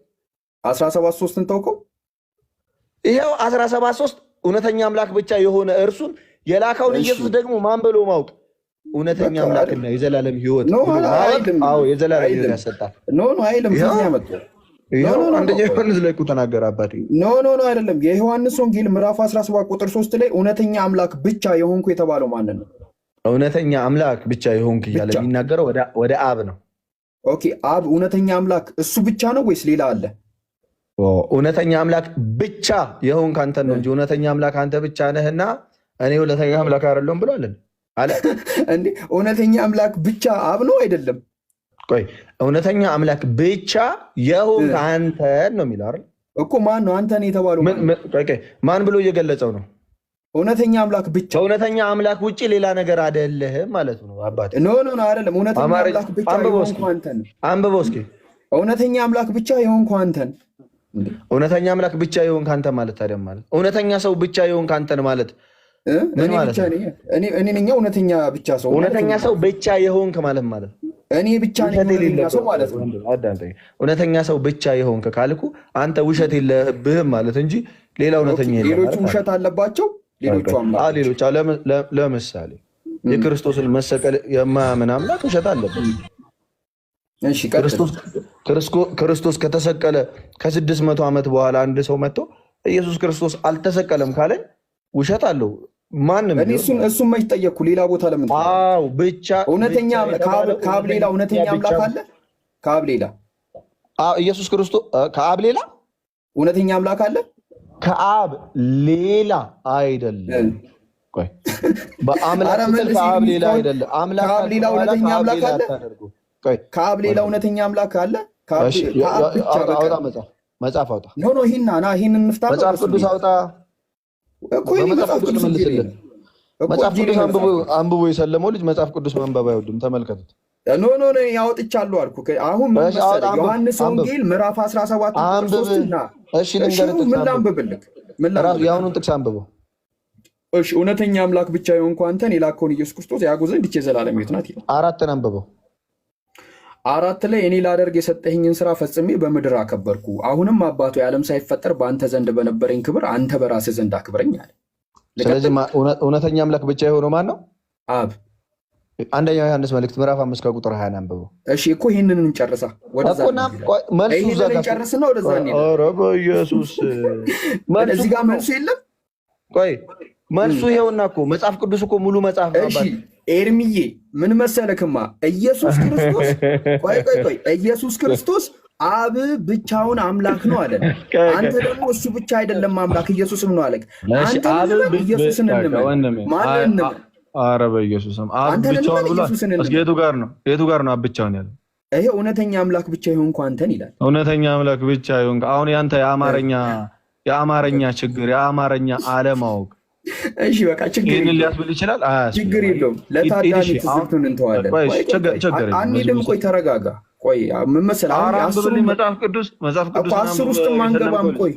17:3 ተውከው። ይሄው 17:3 እውነተኛ አምላክ ብቻ የሆነ እርሱን የላከውን ኢየሱስ ደግሞ ማን ብሎ ማወቅ? እውነተኛ አምላክና የዘላለም ሕይወት የዘላለም ሕይወት ያሰጣል። አንደኛ ዮሐንስ ላይ እኮ ተናገረ አባቴ። ኖ አይደለም። የዮሐንስ ወንጌል ምዕራፍ 17 ቁጥር 3 ላይ እውነተኛ አምላክ ብቻ የሆንኩ የተባለው ማንን ነው? እውነተኛ አምላክ ብቻ የሆንክ እያለ የሚናገረው ወደ አብ ነው። ኦኬ፣ አብ እውነተኛ አምላክ እሱ ብቻ ነው ወይስ ሌላ አለ? እውነተኛ አምላክ ብቻ የሆንክ አንተን ነው እንጂ እውነተኛ አምላክ አንተ ብቻ ነህና እኔ እውነተኛ አምላክ አይደለሁም ብሏለን አለ እንዴ? እውነተኛ አምላክ ብቻ አብ ነው አይደለም? ቆይ እውነተኛ አምላክ ብቻ የሆንክ አንተን ነው የሚለው አይደል እኮ። ማን ነው አንተን የተባለው? ማን ብሎ እየገለጸው ነው? እውነተኛ አምላክ ብቻ። እውነተኛ አምላክ ውጭ ሌላ ነገር አይደለህም ማለት ነው አባቴ። ኖ አይደለም። እውነተኛ አምላክ ብቻ የሆንኩ አንተን። አንብበው እስኪ። እውነተኛ አምላክ ብቻ የሆንኩ አንተን። እውነተኛ አምላክ ብቻ የሆንክ አንተ ማለት ታዲያ ማለት እውነተኛ ሰው ብቻ የሆንክ አንተን ማለት ምን ማለት ነው? እኔ ነኝ እውነተኛ ብቻ ሰው። እውነተኛ ሰው ብቻ የሆንክ ማለት እኔ ብቻ ነኝ ሰው ማለት ነው። እውነተኛ ሰው ብቻ የሆንክ ካልኩ አንተ ውሸት የለብህም ማለት እንጂ ሌላ እውነተኛ የለም። ሌሎቹ ውሸት አለባቸው። ሌሎች ለምሳሌ የክርስቶስን መሰቀል የማያምን አምላክ ውሸት አለበት። ክርስቶስ ከተሰቀለ ከ600 ዓመት በኋላ አንድ ሰው መጥቶ ኢየሱስ ክርስቶስ አልተሰቀለም ካለኝ ውሸት አለው። ማንም እሱም መች ጠየቅኩ? ሌላ ቦታ ለምን ብቻ እውነተኛ ከአብ ሌላ እውነተኛ አምላክ አለ? ከአብ ሌላ ኢየሱስ ክርስቶስ ከአብ ሌላ እውነተኛ አምላክ አለ? ከአብ ሌላ አይደለም። በአምላክ ከአብ ሌላ አይደለም። ከአብ ሌላ እውነተኛ አምላክ አለ? ከአብ ሌላ እውነተኛ አምላክ አለ? መጽሐፍ አውጣ። ይህን እንፍታ። መጽሐፍ ቅዱስ አውጣ። መጽሐፍ ቅዱስ አንብቦ የሰለመው ልጅ መጽሐፍ ቅዱስ ማንበብ አይወድም። ተመልከቱት። ያወጥቻለሁ አልኩ። አሁን ዮሐንስ ወንጌል ምዕራፍ 17 ምን ላንብብልህ? የአሁኑን ጥቅስ አንብበው። እሺ፣ እውነተኛ አምላክ ብቻ የሆንኩ አንተን የላከውን ኢየሱስ ክርስቶስ ያውቁ ዘንድ ይህች የዘላለም ሕይወት ናት ይላል። 4 አንብበው። 4 ላይ እኔ ላደርግ የሰጠኸኝን ስራ ፈጽሜ በምድር አከበርኩ። አሁንም አባቱ የዓለም ሳይፈጠር በአንተ ዘንድ በነበረኝ ክብር አንተ በራስህ ዘንድ አክብረኝ አለ። ስለዚህ እውነተኛ አምላክ ብቻ የሆነው ማን ነው? አብ። አንደኛ ዮሐንስ መልእክት ምዕራፍ 5 ከቁጥር 20 አንብበው። እሺ እኮ ይህንን እንጨርሳ። ጨርስና ወደዛ በኢየሱስ እዚህ ጋር መልሱ የለም። ቆይ መልሱ ይሄውና እኮ መጽሐፍ ቅዱስ እኮ ሙሉ መጽሐፍ ነው። ኤርሚዬ ምን መሰለክማ ኢየሱስ ክርስቶስ ቆይ ኢየሱስ ክርስቶስ አብ ብቻውን አምላክ ነው አለ። አንተ ደግሞ እሱ ብቻ አይደለም አምላክ ኢየሱስም ነው አለ። አንተ ኢየሱስን ማንን ነው? ኧረ በኢየሱስም አብ ብቻውን ብሏል። እስኪ የቱ ጋር ነው አብ ብቻውን ያለው? ይሄ እውነተኛ አምላክ ብቻ ይሆንኩ አንተን ይላል። እውነተኛ አምላክ ብቻ ይሆንኩ። አሁን ያንተ የአማርኛ ችግር የአማርኛ አለማወቅ እሺ በቃ ችግር ሊያስብል ይችላል። ችግር የለውም። ለታዳሚ ትዝብቱን እንተዋለን። አንሄድም። ቆይ ተረጋጋ። ቆይ ምን መሰለህ መጽሐፍ ቅዱስ 10 ውስጥም አንገባም። ቆይ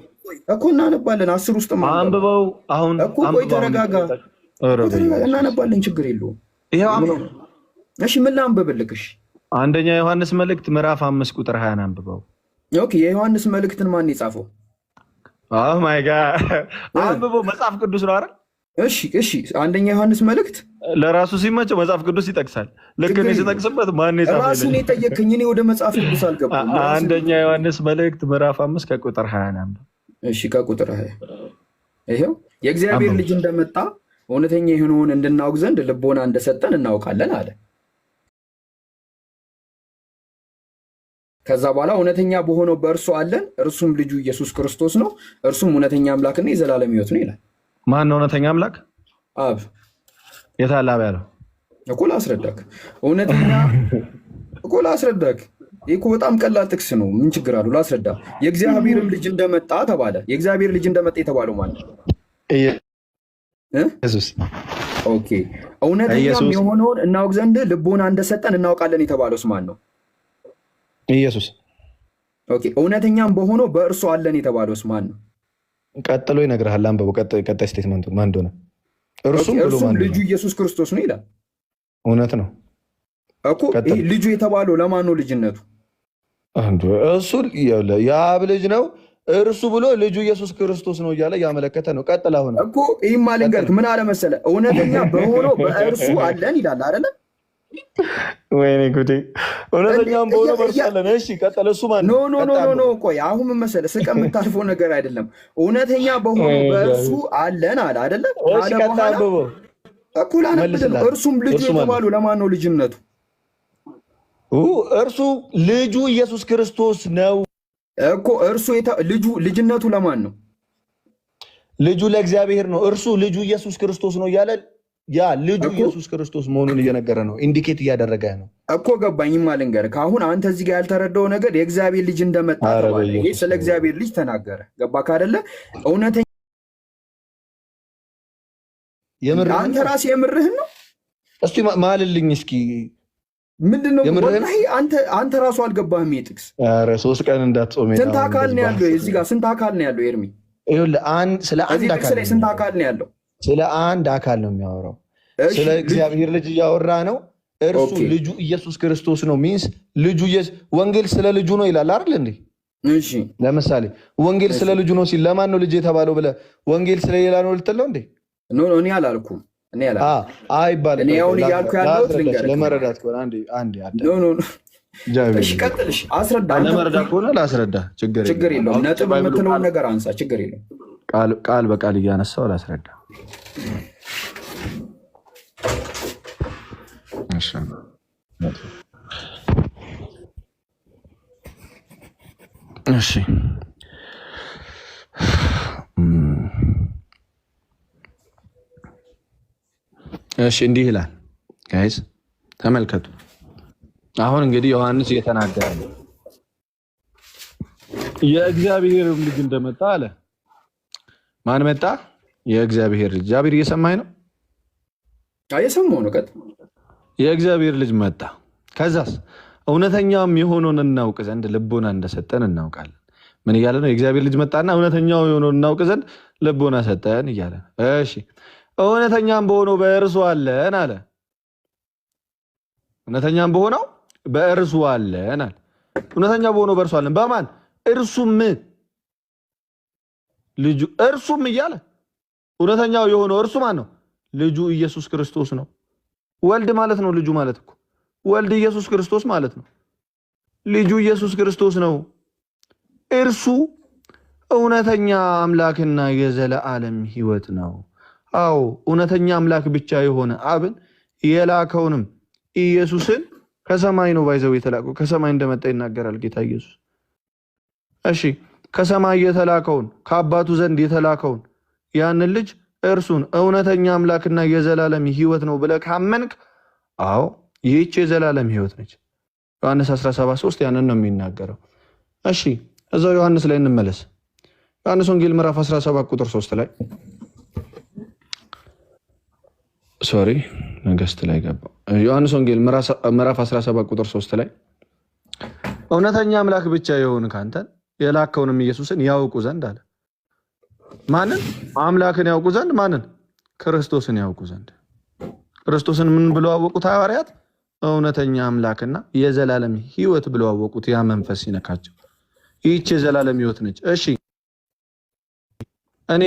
እኮ እናነባለን። 10 ውስጥ አንብበው። አሁን እኮ ቆይ ተረጋጋ፣ እናነባለን። ችግር የለውም። እሺ ምን ላንብብልክ? እሺ አንደኛ ዮሐንስ መልእክት ምዕራፍ 5 ቁጥር 20 አንብበው። ኦኬ የዮሐንስ መልእክትን ማን የጻፈው? ኦ ማይ ጋድ አንብበው። መጽሐፍ ቅዱስ ነው አይደል? እሺ አንደኛ ዮሐንስ መልእክት ለራሱ ሲመቸው መጽሐፍ ቅዱስ ይጠቅሳል። ልክ እኔ ስጠቅስበት ማን የጻፈው? ራሱን የጠየቅኝ እኔ ወደ መጽሐፍ ቅዱስ አልገባም። አንደኛ ዮሐንስ መልእክት ምዕራፍ 5 ከቁጥር 20 አንብበው። እሺ ከቁጥር 20 ይሄው የእግዚአብሔር ልጅ እንደመጣ እውነተኛ የሆነውን እንድናውቅ ዘንድ ልቦና እንደሰጠን እናውቃለን አለ። ከዛ በኋላ እውነተኛ በሆነው በእርሱ አለን፣ እርሱም ልጁ ኢየሱስ ክርስቶስ ነው። እርሱም እውነተኛ አምላክና የዘላለም ሕይወት ነው ይላል። ማን ነው እውነተኛ አምላክ? አብ። የት አለ አብ ያለው? እኮ ላስረዳክ። እውነተኛ እኮ ላስረዳክ። ይህ እኮ በጣም ቀላል ጥቅስ ነው። ምን ችግር አለው? ላስረዳ። የእግዚአብሔርም ልጅ እንደመጣ ተባለ። የእግዚአብሔር ልጅ እንደመጣ የተባለው ማለት ነው ኢየሱስ። ኦኬ እውነተኛም የሆነውን እናውቅ ዘንድ ልቦና እንደሰጠን እናውቃለን የተባለውስ ማን ነው? ኢየሱስ። ኦኬ እውነተኛም በሆነው በእርሱ አለን የተባለውስ ማን ነው? ቀጥሎ ይነግርሃል። አንብበው። ቀጣይ ስቴትመንቱ ማን እንደሆነ። እርሱም ልጁ ኢየሱስ ክርስቶስ ነው ይላል። እውነት ነው እኮ ይህ ልጁ የተባለው ለማን ነው? ልጅነቱ እሱ የአብ ልጅ ነው እርሱ ብሎ ልጁ ኢየሱስ ክርስቶስ ነው እያለ ያመለከተ ነው። ቀጥል። አሁን እኮ ይህም ማልንገርክ ምን አለ መሰለህ? እውነተኛ በሆነው በእርሱ አለን ይላል አይደለ? ወይኔ ጉዴ! እውነተኛም በሆነው በእርሱ አለን። እሺ ቀጥል። እሱ ማን ነው? ኖ ቆይ አሁን ምን መሰለህ? ስቀ የምታልፈው ነገር አይደለም። እውነተኛ በሆነው በእርሱ አለን አለ አይደለ? እሺ ቀጥል። እኩል አነብልህ። እርሱም ልጁ የተባለው ለማን ነው? ልጅነቱ እርሱ ልጁ ኢየሱስ ክርስቶስ ነው እኮ። እርሱ ልጅነቱ ለማን ነው? ልጁ ለእግዚአብሔር ነው። እርሱ ልጁ ኢየሱስ ክርስቶስ ነው እያለ ያ ልጁ ኢየሱስ ክርስቶስ መሆኑን እየነገረ ነው። ኢንዲኬት እያደረገ ነው እኮ። ገባኝም አልንገርህ። ከአሁን አንተ እዚህ ጋር ያልተረዳው ነገር የእግዚአብሔር ልጅ እንደመጣ ይሄ ስለ እግዚአብሔር ልጅ ተናገረ። ገባህ አይደለ? እውነተኛ አንተ ራስህ የምርህን ነው። እስቲ ማልልኝ እስኪ ምንድነው? አንተ ራሱ አልገባህም። የጥቅስ 3 ቀን እንዳትጾም ስንት አካል ነው ያለው? እዚህ ጋር ስንት አካል ነው ያለው? ኤርሚ ስለ አንድ አካል ስንት አካል ነው ያለው? ስለ አንድ አካል ነው የሚያወራው። ስለ እግዚአብሔር ልጅ እያወራ ነው። እርሱ ልጁ ኢየሱስ ክርስቶስ ነው። ሚንስ ልጁ ወንጌል ስለ ልጁ ነው ይላል አይደል እንዴ? እሺ ለምሳሌ ወንጌል ስለ ልጁ ነው ሲል ለማን ነው ልጅ የተባለው ብለህ ወንጌል ስለሌላ ነው ልትለው እንዴ? እኔ አላልኩም። አይባልም። እኔ አሁን እያልኩ ያለሁት ልንገርህ ለመረዳት ከሆነ አንዴ እሺ ቀጥልሽ። አስረዳ። ለመረዳት ከሆነ ላስረዳ። ችግር የለውም። ነጥብ የምትለውን ነገር አንሳ። ችግር የለውም። ቃል በቃል እያነሳው ላስረዳ። እሺ እሺ እንዲህ ይላል። ጋይስ ተመልከቱ። አሁን እንግዲህ ዮሐንስ እየተናገረ ነው። የእግዚአብሔር ልጅ እንደመጣ አለ። ማን መጣ? የእግዚአብሔር ልጅ። እግዚአብሔር እየሰማኝ ነው? እየሰማሁ ነው። የእግዚአብሔር ልጅ መጣ። ከዛስ እውነተኛም የሆነውን እናውቅ ዘንድ ልቦና እንደሰጠን እናውቃለን። ምን እያለ ነው? የእግዚአብሔር ልጅ መጣና እውነተኛው የሆነውን እናውቅ ዘንድ ልቦና ሰጠን እያለ። እሺ እውነተኛም በሆነው በእርሱ አለን አለ። እውነተኛም በሆነው በእርሱ አለን አለ። እውነተኛ በሆነው በእርሱ አለን። በማን? እርሱም ልጁ እርሱም እያለ እውነተኛው የሆነው እርሱ ማን ነው? ልጁ ኢየሱስ ክርስቶስ ነው። ወልድ ማለት ነው። ልጁ ማለት እኮ ወልድ ኢየሱስ ክርስቶስ ማለት ነው። ልጁ ኢየሱስ ክርስቶስ ነው። እርሱ እውነተኛ አምላክና የዘለዓለም ሕይወት ነው። አዎ እውነተኛ አምላክ ብቻ የሆነ አብን የላከውንም ኢየሱስን ከሰማይ ነው ባይዘው የተላከው። ከሰማይ እንደመጣ ይናገራል ጌታ ኢየሱስ። እሺ ከሰማይ የተላከውን ከአባቱ ዘንድ የተላከውን ያንን ልጅ እርሱን እውነተኛ አምላክና የዘላለም ሕይወት ነው ብለህ ካመንክ፣ አዎ ይህች የዘላለም ሕይወት ነች። ዮሐንስ 17:3 ያንን ነው የሚናገረው። እሺ እዛው ዮሐንስ ላይ እንመለስ። ዮሐንስ ወንጌል ምዕራፍ 17 ቁጥር 3 ላይ ሶሪ ነገስት ላይ ገባ። ዮሐንስ ወንጌል ምዕራፍ 17 ቁጥር 3 ላይ እውነተኛ አምላክ ብቻ የሆንክ አንተን የላከውንም ኢየሱስን ያውቁ ዘንድ አለ። ማንን? አምላክን ያውቁ ዘንድ ማንን? ክርስቶስን ያውቁ ዘንድ። ክርስቶስን ምን ብለው አወቁት ሐዋርያት? እውነተኛ አምላክና የዘላለም ሕይወት ብለው አወቁት። ያ መንፈስ ሲነካቸው ይህች የዘላለም ሕይወት ነች። እሺ እኔ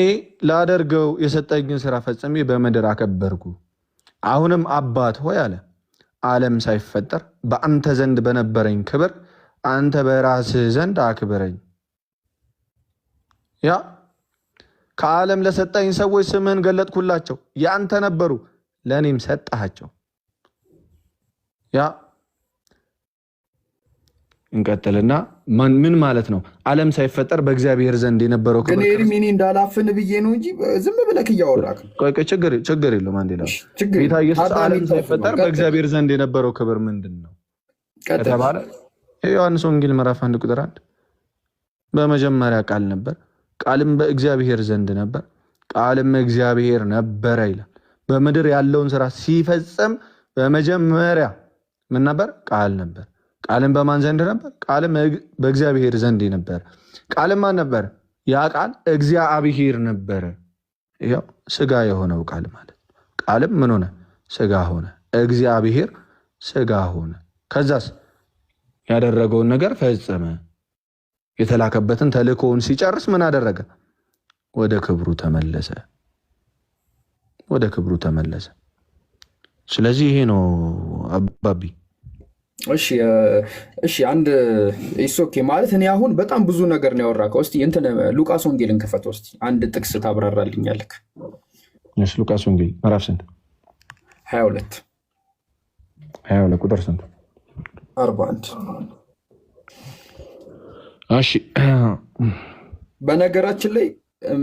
ላደርገው የሰጠኝን ስራ ፈጽሜ በምድር አከበርኩ። አሁንም አባት ሆይ አለ ዓለም ሳይፈጠር በአንተ ዘንድ በነበረኝ ክብር አንተ በራስህ ዘንድ አክብረኝ። ያ ከዓለም ለሰጠኝ ሰዎች ስምህን ገለጥኩላቸው፣ ያንተ ነበሩ፣ ለእኔም ሰጠሃቸው። ያ እንቀጥልና ምን ማለት ነው? ዓለም ሳይፈጠር በእግዚአብሔር ዘንድ የነበረው ክብር። ግን ኤርሚኒ እንዳላፍን ብዬ ነው እንጂ ዝም ብለህ እያወራህ ችግር የለውም። አንዴ ጌታ ኢየሱስ ዓለም ሳይፈጠር በእግዚአብሔር ዘንድ የነበረው ክብር ምንድን ነው ከተባለ ዮሐንስ ወንጌል ምዕራፍ 1 ቁጥር 1 በመጀመሪያ ቃል ነበር፣ ቃልም በእግዚአብሔር ዘንድ ነበር፣ ቃልም እግዚአብሔር ነበረ ይላል። በምድር ያለውን ስራ ሲፈጽም በመጀመሪያ ምን ነበር? ቃል ነበር። ቃልም በማን ዘንድ ነበር? ቃልም በእግዚአብሔር ዘንድ ነበር። ቃልም ማን ነበር? ያ ቃል እግዚአብሔር ነበረ። ያው ስጋ የሆነው ቃል ማለት ቃልም ምን ሆነ? ስጋ ሆነ። እግዚአብሔር ስጋ ሆነ። ከዛስ ያደረገውን ነገር ፈጸመ። የተላከበትን ተልእኮውን ሲጨርስ ምን አደረገ? ወደ ክብሩ ተመለሰ። ወደ ክብሩ ተመለሰ። ስለዚህ ይሄ ነው አባቢ። እሺ አንድ ኢሶኬ ማለት እኔ አሁን በጣም ብዙ ነገር ነው ያወራከው። እስቲ እንትን ሉቃስ ወንጌልን ክፈተው እስቲ አንድ ጥቅስ ታብራራልኛለህ? እሺ ሉቃስ ወንጌል ምዕራፍ ስንት? 22 ቁጥር ስንት? 41 እሺ በነገራችን ላይ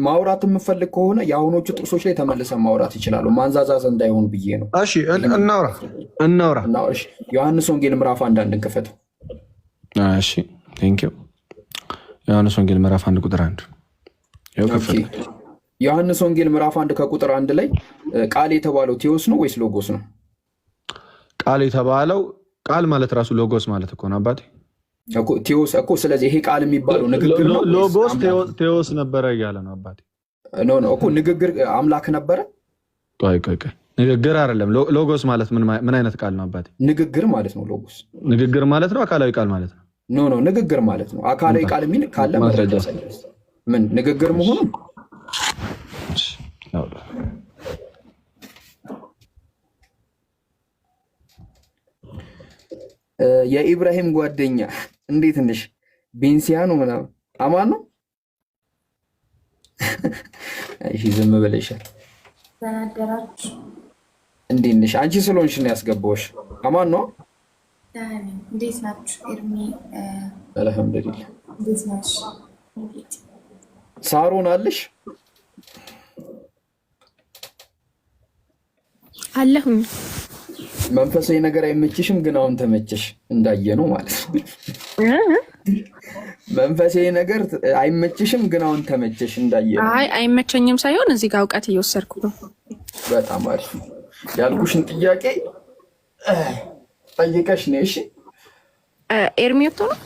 ማውራት የምፈልግ ከሆነ የአሁኖቹ ጥቅሶች ላይ ተመልሰን ማውራት ይችላሉ። ማንዛዛዝ እንዳይሆን ብዬ ነው። እሺ እናውራ። ዮሐንስ ወንጌል ምዕራፍ 1 ክፈተው። እሺ ቴንኪው። ዮሐንስ ወንጌል ምዕራፍ 1 ቁጥር 1 ዮሐንስ ወንጌል ምዕራፍ 1 ከቁጥር 1 ላይ ቃል የተባለው ቴዎስ ነው ወይስ ሎጎስ ነው? ቃል የተባለው ቃል ማለት ራሱ ሎጎስ ማለት እኮ ነው አባቴ ቴዎስ እኮ። ስለዚህ ይሄ ቃል የሚባለው ንግግር ነው። ሎጎስ ቴዎስ ነበረ እያለ ነው አባቴ። ኖ እኮ ንግግር አምላክ ነበረ። ቆይ ንግግር አይደለም። ሎጎስ ማለት ምን አይነት ቃል ነው አባቴ? ንግግር ማለት ነው። ሎጎስ ንግግር ማለት ነው። አካላዊ ቃል ማለት ነው። ኖ ንግግር ማለት ነው። አካላዊ ቃል የሚል ካለ መረጃ ምን ንግግር መሆኑ የኢብራሂም ጓደኛ እንዴት ነሽ? ቤንሲያኑ ምናምን አማን ነው። እሺ ዝም ብለሻል። እንዴት ነሽ? አንቺ ስለሆንሽ ነው ያስገባሁሽ። አማን ነው። እንዴት ናችሁ? ኤርሚ አልሐምዱሊላህ። እንዴት ነሽ? ሳሮን አለሽ? አለሁኝ። መንፈሳዊ ነገር አይመችሽም፣ ግን አሁን ተመቸሽ እንዳየ ነው ማለት ነው። መንፈሳዊ ነገር አይመችሽም፣ ግን አሁን ተመቸሽ እንዳየ ነው። አይ አይመቸኝም ሳይሆን እዚህ ጋር እውቀት እየወሰድኩ ነው። በጣም አሪፍ። ያልኩሽን ጥያቄ ጠይቀሽ ነው። እሺ ኤርሚ ወጥቶ ነው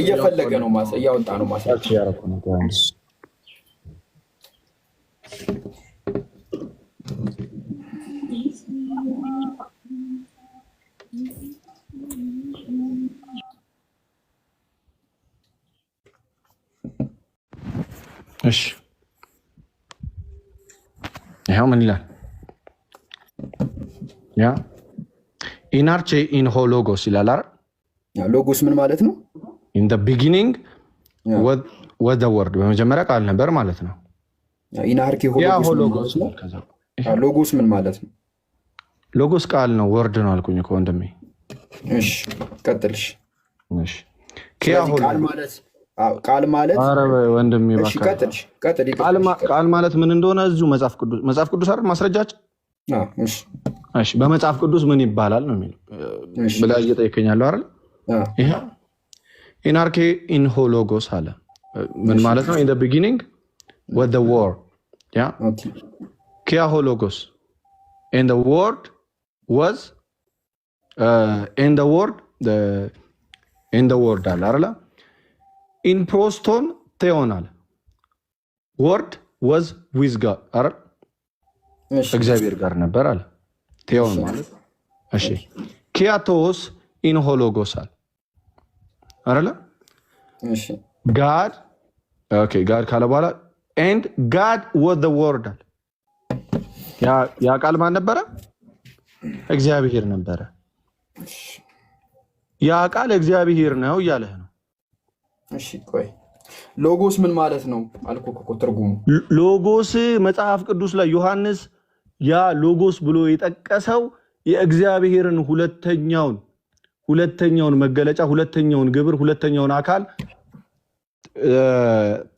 እየፈለገ ነው እያወጣ ነው ማሳች እሺ ይኸው ምን ይላል? ያ ኢናርቼ ኢን ሆ ሎጎስ ይላል አይደል? ሎጎስ ምን ማለት ነው? ኢን ዘ ቢጊኒንግ ወዝ ዘ ወርድ፣ በመጀመሪያ ቃል ነበር ማለት ነው። ኢናርኬ ሎጎስ ነው። ሎጎስ ምን ማለት ነው? ሎጎስ ቃል ነው፣ ወርድ ነው አልኩኝ እኮ ወንድሜ። እሺ ቀጥልሽ። እሺ ቃል ማለት ኧረ ወንድሜ ቃል ማለት ምን እንደሆነ እዚሁ መጽሐፍ ቅዱስ አይደል ማስረጃችን? እሺ በመጽሐፍ ቅዱስ ምን ይባላል ነው የሚለው ብለህ እየጠየከኝ ያለው አይደል? ይሄ ኢናርኬ ኢን ሆ ሎጎስ አለ። ምን ማለት ነው? ኢን ዘ ቢጊኒንግ ወዝ ዘ ወርድ ያ ኪያ ሆ ሎጎስ and the word was in the word አለ አይደል? ኢን ፕሮስቶን ቴዎን አለ። ወርድ ወዝ ዊዝ ጋድ አረ እግዚአብሔር ጋር ነበር አለ። ቴዎን ማለት እሺ። ኪያቶስ ኢን ሆሎጎስ አለ አይደለ? እሺ ጋድ ኦኬ። ጋድ ካለ በኋላ ኤንድ ጋድ ወዝ ዘ ወርድ አለ። ያ ቃል ማን ነበረ? እግዚአብሔር ነበረ። ያ ቃል እግዚአብሔር ነው እያለህ ነው። እሺ ቆይ ሎጎስ ምን ማለት ነው አልኩህ እኮ ትርጉሙ። ሎጎስ መጽሐፍ ቅዱስ ላይ ዮሐንስ ያ ሎጎስ ብሎ የጠቀሰው የእግዚአብሔርን ሁለተኛውን መገለጫ፣ ሁለተኛውን ግብር፣ ሁለተኛውን አካል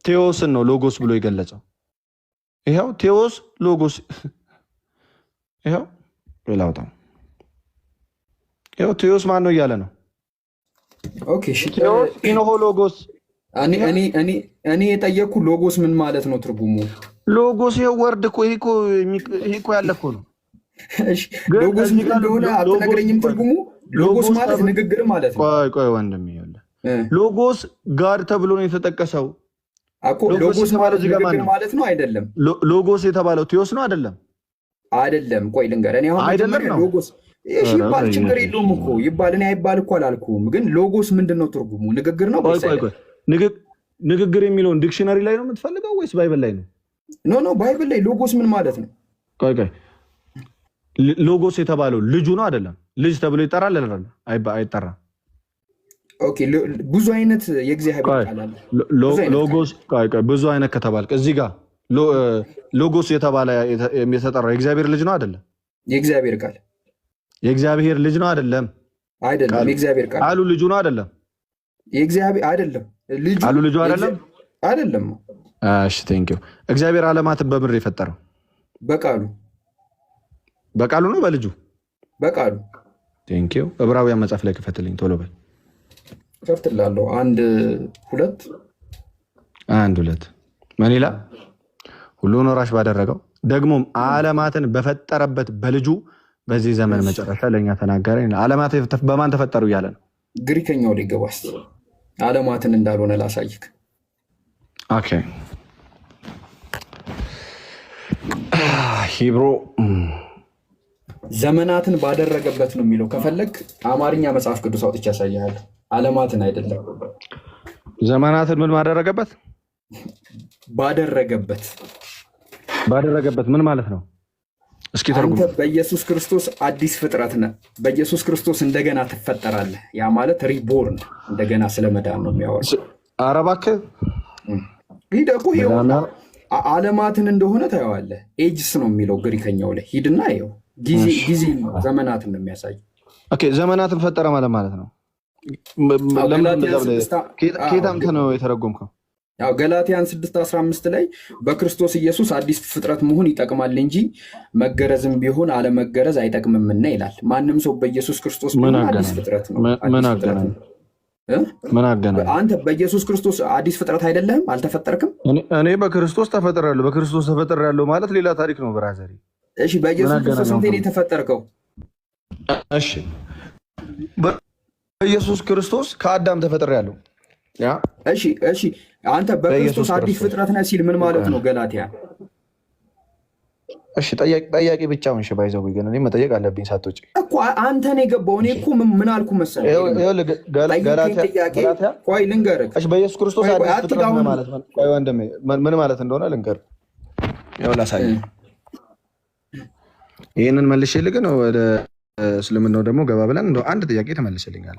ቴዎስን ነው ሎጎስ ብሎ የገለጸው። ይኸው ቴዎስ ሎጎስ ይኸው ሌላውጣ ይኸው ቴዎስ ማን ነው እያለ ነው። ኦኬ እሺ ቴዎስ ኢንሆ ሎጎስ እኔ የጠየቅኩ ሎጎስ ምን ማለት ነው ትርጉሙ? ሎጎስ ይሄ ወርድ እኮ ይሄ እኮ ያለ እኮ ነው። እሺ ሎጎስ ምን እንደሆነ አትነግረኝም ትርጉሙ? ሎጎስ ማለት ንግግር ማለት ነው። ቆይ ወንድም ይኸውልህ ሎጎስ ጋር ተብሎ ነው የተጠቀሰው እኮ። ሎጎስ ማለት ንግግር ማለት ነው አይደለም? ሎጎስ የተባለው ቴዎስ ነው አይደለም? አይደለም ቆይ ልንገርህ። እኔ አሁን መጀመሪያ ሎጎስ እሺ ይባል ችግር የለውም እኮ ይባል። እኔ አይባል እኮ አላልኩም፣ ግን ሎጎስ ምንድን ነው ትርጉሙ? ንግግር ነው ወይስ ንግግር የሚለውን ዲክሽነሪ ላይ ነው የምትፈልገው ወይስ ባይብል ላይ ነው? ኖ ባይብል ላይ ሎጎስ ምን ማለት ነው? ቆይ ሎጎስ የተባለው ልጁ ነው አይደለም? ልጅ ተብሎ ይጠራል አይጠራም? ኦኬ ብዙ አይነት የእግዚአብሔር ቃል አለ። ሎጎስ ብዙ አይነት ከተባልክ እዚህ ጋር ሎጎስ የተባለ የተጠራው የእግዚአብሔር ልጅ ነው አይደለም? የእግዚአብሔር ቃል የእግዚአብሔር ልጅ ነው አይደለም? አይደለም። የእግዚአብሔር ቃል አሉ ልጁ ነው አይደለም? የእግዚአብሔር አይደለም። አሉ ልጁ አይደለም? አይደለም። እሺ ቴንክ ዩ። እግዚአብሔር ዓለማትን በምድር የፈጠረው በቃሉ ነው በልጁ? በቃሉ። ቴንክ ዩ። ዕብራውያን መጽሐፍ ላይ ክፈትልኝ ቶሎ በል። ከፍትላለሁ። 1:2 ምን ይላል? ሁሉን ወራሽ ባደረገው ደግሞም ዓለማትን በፈጠረበት በልጁ በዚህ ዘመን መጨረሻ ለእኛ ተናገረ። ዓለማት በማን ተፈጠሩ እያለ ነው። ግሪከኛው ላይ ገባስ ዓለማትን እንዳልሆነ ላሳይክ። ኦኬ ሂብሮ ዘመናትን ባደረገበት ነው የሚለው። ከፈለግ አማርኛ መጽሐፍ ቅዱስ አውጥቼ ያሳያለሁ። ዓለማትን አይደለም ዘመናትን ምን ባደረገበት? ባደረገበት ምን ማለት ነው? እስኪ ተርጉም። አንተ በኢየሱስ ክርስቶስ አዲስ ፍጥረት ነህ። በኢየሱስ ክርስቶስ እንደገና ትፈጠራለህ። ያ ማለት ሪቦርን እንደገና ስለመዳን ነው የሚያወራው። ኧረ እባክህ ሂድ እኮ ይኸውና ዓለማትን እንደሆነ ታየዋለህ። ኤጅስ ነው የሚለው ግሪከኛው ላይ ሂድና ይኸው ጊዜ ዘመናትን ነው የሚያሳየው። ኦኬ ዘመናትን ፈጠረ ማለት ነው። ከየት አምጥተህ ነው የተረጎምከው? ያው ገላትያን 6:15 ላይ በክርስቶስ ኢየሱስ አዲስ ፍጥረት መሆን ይጠቅማል እንጂ መገረዝም ቢሆን አለመገረዝ አይጠቅምምና ይላል። ማንም ሰው በኢየሱስ ክርስቶስ አዲስ ፍጥረት ነው። ምን አገናኝ? አንተ በኢየሱስ ክርስቶስ አዲስ ፍጥረት አይደለህም? አልተፈጠርክም? እኔ በክርስቶስ ተፈጥሬያለሁ። በክርስቶስ ተፈጥሬያለሁ ማለት ሌላ ታሪክ ነው ብራዘሪ። እሺ በኢየሱስ ክርስቶስ እንዴት ነው የተፈጠርከው? እሺ በኢየሱስ ክርስቶስ ከአዳም ተፈጥሬያለሁ። እሺ አንተ በክርስቶስ አዲስ ፍጥረት ነህ ሲል ምን ማለት ነው? ገላትያ እሺ ጠያቂ ብቻውን እሺ ባይዘው ግን እኔ መጠየቅ አለብኝ ሳትወጪ እኮ አንተ ነው የገባው። እኔ እኮ ምን አልኩ መሰለህ? ገላትያ ቆይ ልንገርህ። እሺ በኢየሱስ ክርስቶስ አዲስ ፍጥረት ነህ ማለት ነው። ቆይ ወንድሜ ምን ማለት እንደሆነ ልንገርህ። ያው ላሳየህ። ይሄንን መልሼልህ ግን ወደ እስልምናው ደግሞ ገባ ብለን እንደው አንድ ጥያቄ ተመልስልኛል።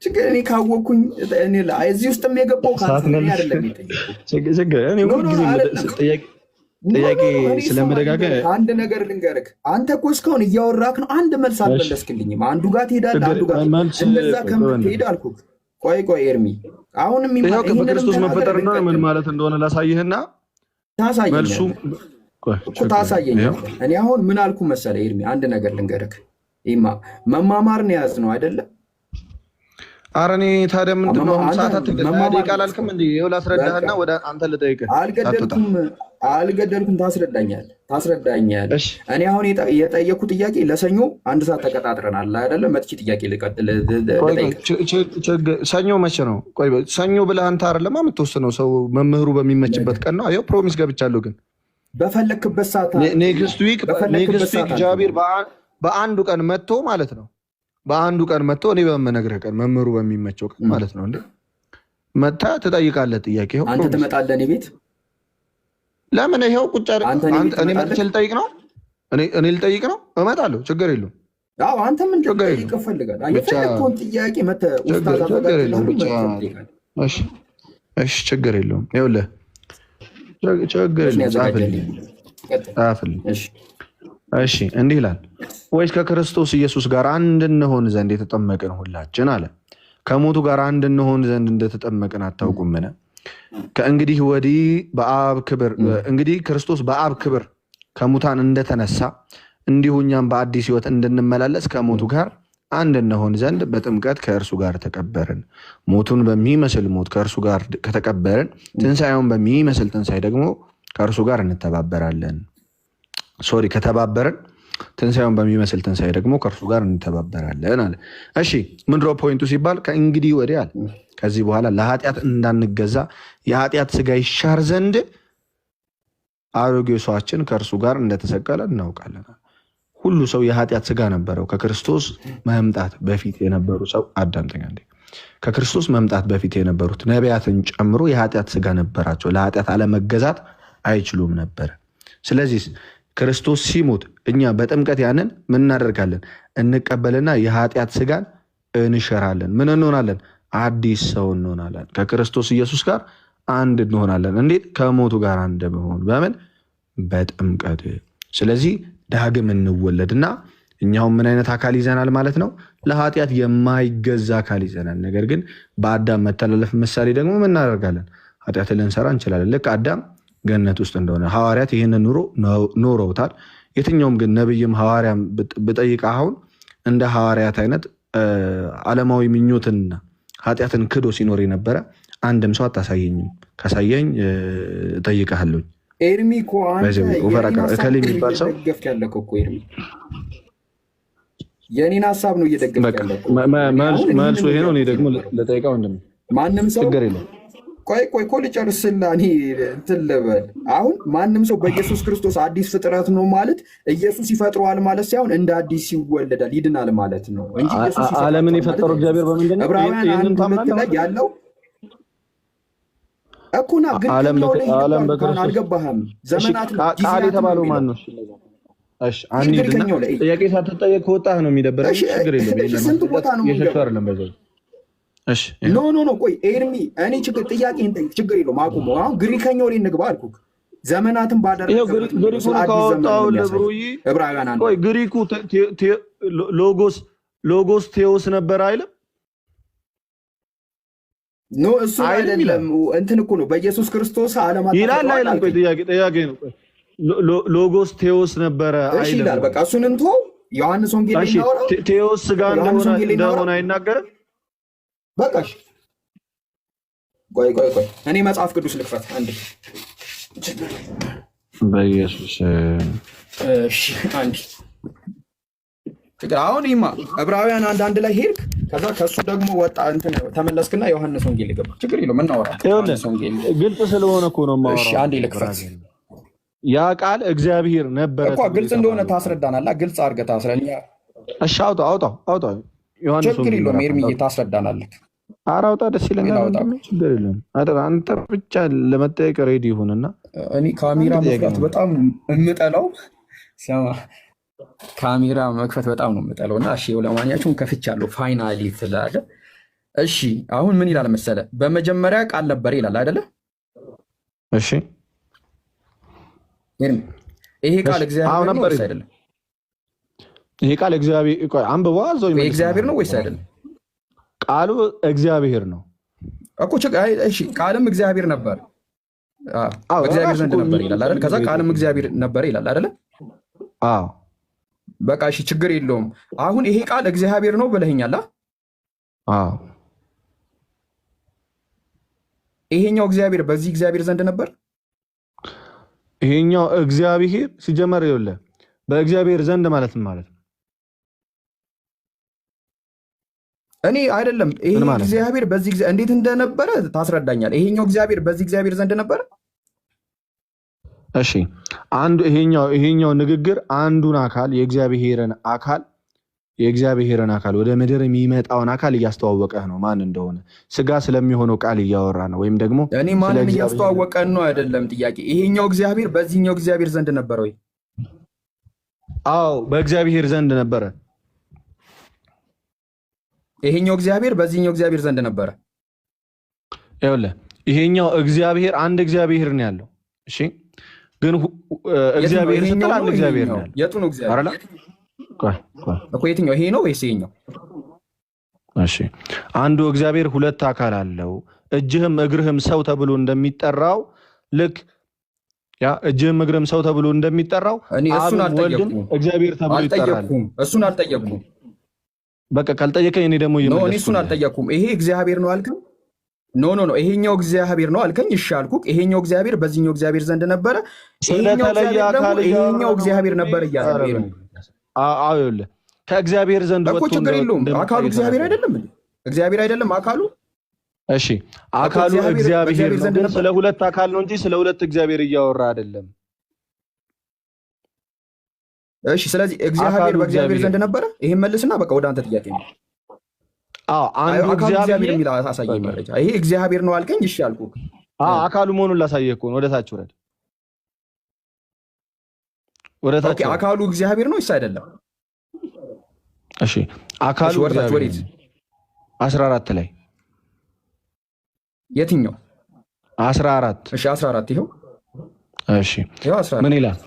ችግር እኔ ካወቅኩኝ እዚህ ውስጥም የገባው ጥያቄ ስለመደጋገር አንድ ነገር ልንገርህ። አንተ እኮ እስካሁን እያወራክ ነው፣ አንድ መልስ አልመለስክልኝም። አንዱ ጋር ትሄዳለህ፣ አንዱ ጋር እንደዛ ከምትሄድ አልኩህ። ቆይ ኤርሚ አሁንም በክርስቶስ መፈጠር ነው ምን ማለት እንደሆነ ላሳይህና ታሳየኛለህ። እኔ አሁን ምን አልኩ መሰለህ ኤርሚ፣ አንድ ነገር ልንገርህ። መማማር ነው የያዝነው አይደለም? ኧረ እኔ ታዲያ ምንድን ነው ሰዓት አትገድም አላልክም? እንደ ይኸውልህ አስረዳህና ወደ አንተ ልጠይቅህ። አልገደልኩም። ታስረዳኛለህ። እኔ አሁን የጠየኩት ጥያቄ ለሰኞ 1 ሰዓት ተቀጣጥረናል አይደለ? መጥቼ ጥያቄ ልቀጥል። ሰኞ መቼ ነው? ቆይ ሰኞ ብለህ አንተ አይደለማ የምትወስነው፣ ሰው መምህሩ በሚመችበት ቀን ነው። ያው ፕሮሚስ ገብቻለሁ፣ ግን በፈለክበት ሰዓት ኔክስት ዊክ ጃቢር በአንዱ ቀን መጥቶ ማለት ነው። በአንዱ ቀን መጥቶ እኔ በምነግርህ ቀን መምህሩ በሚመቸው ቀን ማለት ነው። እንዴ መጥተህ ትጠይቃለህ ጥያቄ። አንተ ትመጣለህ እኔ ቤት ለምን? ይኸው ቁጭ እኔ መጥቼ ልጠይቅ ነው። እኔ ልጠይቅ ነው፣ እመጣለሁ። ችግር የለውም። አንተ ምን ጠይቅ ፈልጋል? የፈለግከውን ጥያቄ መተህ እሺ፣ ችግር የለውም። ይኸውልህ ችግር የለውም። ጻፍልኝ። እሺ፣ እንዲህ ይላል፣ ወይስ ከክርስቶስ ኢየሱስ ጋር አንድ እንሆን ዘንድ የተጠመቅን ሁላችን አለ ከሞቱ ጋር አንድ እንሆን ዘንድ እንደተጠመቅን አታውቁምን? ከእንግዲህ ወዲህ በአብ ክብር እንግዲህ ክርስቶስ በአብ ክብር ከሙታን እንደተነሳ እንዲሁ እኛም በአዲስ ሕይወት እንድንመላለስ ከሞቱ ጋር አንድ እንሆን ዘንድ በጥምቀት ከእርሱ ጋር ተቀበርን። ሞቱን በሚመስል ሞት ከእርሱ ጋር ከተቀበርን ትንሣኤውን በሚመስል ትንሣኤ ደግሞ ከእርሱ ጋር እንተባበራለን። ከተባበርን ትንሣኤውን በሚመስል ትንሣኤ ደግሞ ከእርሱ ጋር እንተባበራለን አለ። እሺ ምንድነው ፖይንቱ ሲባል ከእንግዲህ ወዲህ አለ ከዚህ በኋላ ለኃጢአት እንዳንገዛ የኃጢአት ስጋ ይሻር ዘንድ አሮጌው ሰዋችን ከእርሱ ጋር እንደተሰቀለ እናውቃለን። ሁሉ ሰው የኃጢአት ስጋ ነበረው። ከክርስቶስ መምጣት በፊት የነበሩ ሰው አዳምጠኛ እንዴ ከክርስቶስ መምጣት በፊት የነበሩት ነቢያትን ጨምሮ የኃጢአት ስጋ ነበራቸው። ለኃጢአት አለመገዛት አይችሉም ነበር። ስለዚህ ክርስቶስ ሲሞት እኛ በጥምቀት ያንን ምን እናደርጋለን? እንቀበልና የኃጢአት ስጋን እንሸራለን። ምን እንሆናለን? አዲስ ሰው እንሆናለን። ከክርስቶስ ኢየሱስ ጋር አንድ እንሆናለን። እንዴት? ከሞቱ ጋር አንድ መሆን። በምን? በጥምቀት። ስለዚህ ዳግም እንወለድና እኛውም ምን አይነት አካል ይዘናል ማለት ነው? ለኃጢአት የማይገዛ አካል ይዘናል። ነገር ግን በአዳም መተላለፍ ምሳሌ ደግሞ ምን እናደርጋለን? ኃጢአትን ልንሰራ እንችላለን። ልክ አዳም ገነት ውስጥ እንደሆነ ሐዋርያት ይህንን ኑሮ ኖረውታል። የትኛውም ግን ነብይም ሐዋርያም ብጠይቅ አሁን እንደ ሐዋርያት አይነት ዓለማዊ ምኞትና ኃጢአትን ክዶ ሲኖር የነበረ አንድም ሰው አታሳየኝም። ካሳየኝ እጠይቅሃለሁ። ኤርሚ እኮ እከሌ የሚባል ሰው የኔን ሀሳብ ነው እየደገፍክ ያለው። መልሱ ይሄ ነው። እኔ ደግሞ ልጠይቀው ማንም ሰው ችግር የለም። ቆይ እኮ ልጨርስና እኔ እንትን ልበል። አሁን ማንም ሰው በኢየሱስ ክርስቶስ አዲስ ፍጥረት ነው ማለት ኢየሱስ ይፈጥረዋል ማለት ሳይሆን እንደ አዲስ ይወለዳል ይድናል ማለት ነው እንጂ ኢየሱስ ዓለምን የፈጠረው እግዚአብሔር በምንድን ነው? ዕብራውያን 1:2 ላይ ያለው እኮና ግን ዓለም በክርስቶስ አልገባህም። ዘመናት ቃል የተባለው ማን ነው? እሺ አንዴና ጥያቄ ሳትጠየቅ ከወጣህ ነው የሚደብረው። ችግር የለም። ስንት ቦታ ነው የሚገባው? እሺ ኖ ቆይ ኤርሚ እኔ ጥያቄን ጠይቅ፣ ችግር የለውም አቁመው። አሁን ግሪከኛው ላይ እንግባ አልኩህ። ዘመናትን ባደረገበት ግሪኩን ካወጣው ለብሩይ ቆይ ግሪኩ ሎጎስ ቴዎስ ነበር አይልም? ኖ እሱ አይደለም። እንትን እኮ ነው በኢየሱስ ክርስቶስ ዓለማት ይላል አይልም? ቆይ ጥያቄ ነው። ሎጎስ ቴዎስ ነበረ አይልም? ይላል። በቃ እሱን እንቶ ዮሐንስ ወንጌል ላይ ነው ቴዎስ ስጋ እንደሆነ አይናገርም? በቃሽ ቆይ እኔ መጽሐፍ ቅዱስ ልክፈት አንዴ በኢየሱስ እሺ አንዴ አሁን ይማ ዕብራውያን 1:1 ላይ ሄድክ ከዛ ከሱ ደግሞ ወጣ እንትን ተመለስክና ዮሐንስ ወንጌል ገባ ችግር የለውም እናወራ ዮሐንስ ወንጌል ግልጽ ስለሆነ እኮ ነው የማወራው እሺ አንዴ ልክፈት ያ ቃል እግዚአብሔር ነበር እኮ ግልጽ እንደሆነ ታስረዳናለህ ግልጽ አድርገህ ታስረዳናለህ እሺ አውጣው ዮሐንስ ችግር የለውም ኤርሚዬ ታስረዳናለህ አራውጣ ደስ ይለኛል ችግር የለም አንተ ብቻ ለመጠየቅ ሬዲ ይሁንና እኔ ካሜራ መክፈት በጣም የምጠላው ካሜራ መክፈት በጣም ነው የምጠላው እና እሺ ለማንኛውም ከፍቻለሁ ፋይናሊ ትላለ እሺ አሁን ምን ይላል መሰለ በመጀመሪያ ቃል ነበር ይላል አይደለ እሺ ይሄ ቃል እግዚአብሔር ነው ወይስ አይደለም ይሄ ቃል እግዚአብሔር አንብበው አዘው እግዚአብሔር ነው ወይስ አይደለም ቃሉ እግዚአብሔር ነው እኮ እሺ ቃልም እግዚአብሔር ነበር እግዚአብሔር ዘንድ ነበር ይላል አይደል ከዛ ቃልም እግዚአብሔር ነበር ይላል አይደል አዎ በቃ እሺ ችግር የለውም አሁን ይሄ ቃል እግዚአብሔር ነው ብለኸኛል አዎ ይሄኛው እግዚአብሔር በዚህ እግዚአብሔር ዘንድ ነበር ይሄኛው እግዚአብሔር ሲጀመር ይኸውልህ በእግዚአብሔር ዘንድ ማለት ነው። እኔ አይደለም ይሄ እግዚአብሔር በዚህ ጊዜ እንዴት እንደነበረ ታስረዳኛል። ይሄኛው እግዚአብሔር በዚህ እግዚአብሔር ዘንድ ነበረ። እሺ ይሄኛው ንግግር አንዱን አካል የእግዚአብሔርን አካል ወደ ምድር የሚመጣውን አካል እያስተዋወቀህ ነው ማን እንደሆነ ስጋ ስለሚሆነው ቃል እያወራ ነው። ወይም ደግሞ እኔ ማንን እያስተዋወቀን ነው አይደለም ጥያቄ። ይሄኛው እግዚአብሔር በዚህኛው እግዚአብሔር ዘንድ ነበረ ወይ? አዎ በእግዚአብሔር ዘንድ ነበረ። ይሄኛው እግዚአብሔር በዚህኛው እግዚአብሔር ዘንድ ነበረ። ይኸውልህ ይሄኛው እግዚአብሔር አንድ እግዚአብሔር ነው ያለው። እሺ ግን እግዚአብሔር ስትል አንድ እግዚአብሔር ነው ያለው። የቱ ነው እግዚአብሔር? እኮ የትኛው ይሄ ነው ወይስ ይሄኛው? እሺ አንዱ እግዚአብሔር ሁለት አካል አለው። እጅህም እግርህም ሰው ተብሎ እንደሚጠራው ልክ ያ እጅህም እግርህም ሰው ተብሎ እንደሚጠራው እኔ እሱን አልጠየቅኩም። እግዚአብሔር ተብሎ ይጠራል። እሱን አልጠየቅኩም። በቃ ካልጠየቀኝ እኔ ደግሞ እኔ እሱን አልጠየቅኩም። ይሄ እግዚአብሔር ነው አልከኝ። ኖ ይሄኛው እግዚአብሔር ነው አልከኝ። እሺ አልኩህ። ይሄኛው እግዚአብሔር በዚህኛው እግዚአብሔር ዘንድ ነበረ። ይሄኛው እግዚአብሔር ነበር እያለ ነው። አዎ ይኸውልህ ከእግዚአብሔር ዘንድ እኮ ችግር የለውም። አካሉ እግዚአብሔር አይደለም እንዴ? እግዚአብሔር አይደለም አካሉ? እሺ አካሉ እግዚአብሔር ዘንድ ስለ ሁለት አካል ነው እንጂ ስለ ሁለት እግዚአብሔር እያወራ አይደለም። እሺ ስለዚህ እግዚአብሔር በእግዚአብሔር ዘንድ ነበረ። ይሄን መልስና በቃ ወደ አንተ ጥያቄ ነው። አዎ አንዱ እግዚአብሔር የሚል አሳየኝ መረጃ። ይሄ እግዚአብሔር ነው አልከኝ። እሺ አልኩህ። አካሉ መሆኑን ላሳየህ እኮ ነው። ወደ ታች ውረድ። ኦኬ አካሉ እግዚአብሔር ነው ወይስ አይደለም? እሺ አካሉ እግዚአብሔር 14 ላይ የትኛው 14? እሺ 14 ይኸው። እሺ ምን ይላል?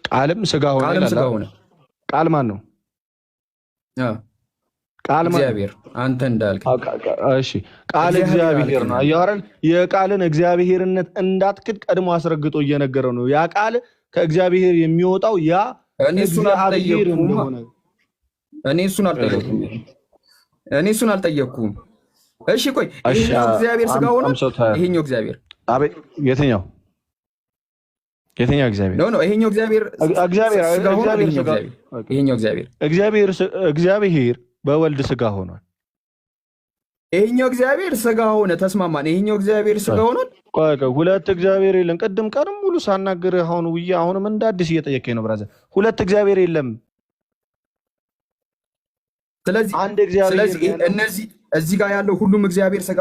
ቃልም ስጋ ሆነ። ቃል ማን ነው? ቃል እግዚአብሔር አንተ እንዳልክ። እሺ ቃል እግዚአብሔር ነው። አያወራን የቃልን እግዚአብሔርነት እንዳትክድ ቀድሞ አስረግጦ እየነገረው ነው። ያ ቃል ከእግዚአብሔር የሚወጣው ያ እግዚአብሔር እንደሆነ እኔ እሱን አልጠየቅኩም። እሺ ቆይ ይሄኛው እግዚአብሔር ስጋ ሆነ። ይሄኛው እግዚአብሔር አቤት የትኛው እግዚአብሔር ነው? ይሄኛው እግዚአብሔር ስጋ ሆነ። ይሄኛው እግዚአብሔር በወልድ ስጋ ሆኗል። ይሄኛው እግዚአብሔር ስጋ ሆነ። ተስማማን። ይሄኛው እግዚአብሔር ስጋ ሆኗል። ሁለት እግዚአብሔር የለም። ቅድም ቀንም ሙሉ ሳናገር አሁንም እንደ አዲስ እየጠየቀኝ ነው ብራዘር። ሁለት እግዚአብሔር የለም። ስለዚህ እነዚህ እዚህ ጋር ያለው ሁሉም እግዚአብሔር ስጋ።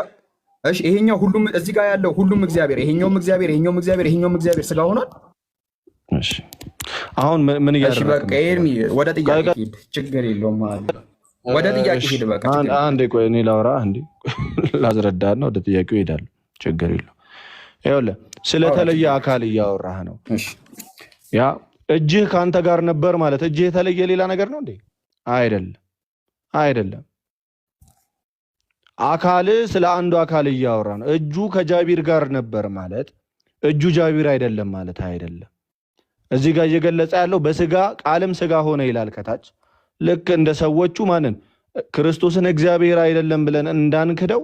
እሺ ይሄኛው ሁሉም እዚህ ጋር ያለው ሁሉም እግዚአብሔር ይሄኛውም እግዚአብሔር ስጋ ሆኗል። እሺ አሁን ምን እያደረግህ? በቃ ኤርሚ ወደ ጥያቄ ሂድ። ችግር የለውም ማለት ወደ ጥያቄ ሂድ። በቃ አንዴ ቆይ እኔ ላውራ እንዴ ላስረዳህ ነው። ወደ ጥያቄው እሄዳለሁ። ችግር የለውም። ይኸውልህ ስለተለየ አካል እያወራህ ነው። እሺ ያ እጅህ ከአንተ ጋር ነበር ማለት እጅህ የተለየ ሌላ ነገር ነው እንዴ? አይደለም። አካል ስለ አንዱ አካል እያወራ ነው። እጁ ከጃቢር ጋር ነበር ማለት እጁ ጃቢር አይደለም ማለት አይደለም። እዚህ ጋር እየገለጸ ያለው በስጋ ቃልም ስጋ ሆነ ይላል ከታች። ልክ እንደ ሰዎቹ ማንን ክርስቶስን እግዚአብሔር አይደለም ብለን እንዳንክደው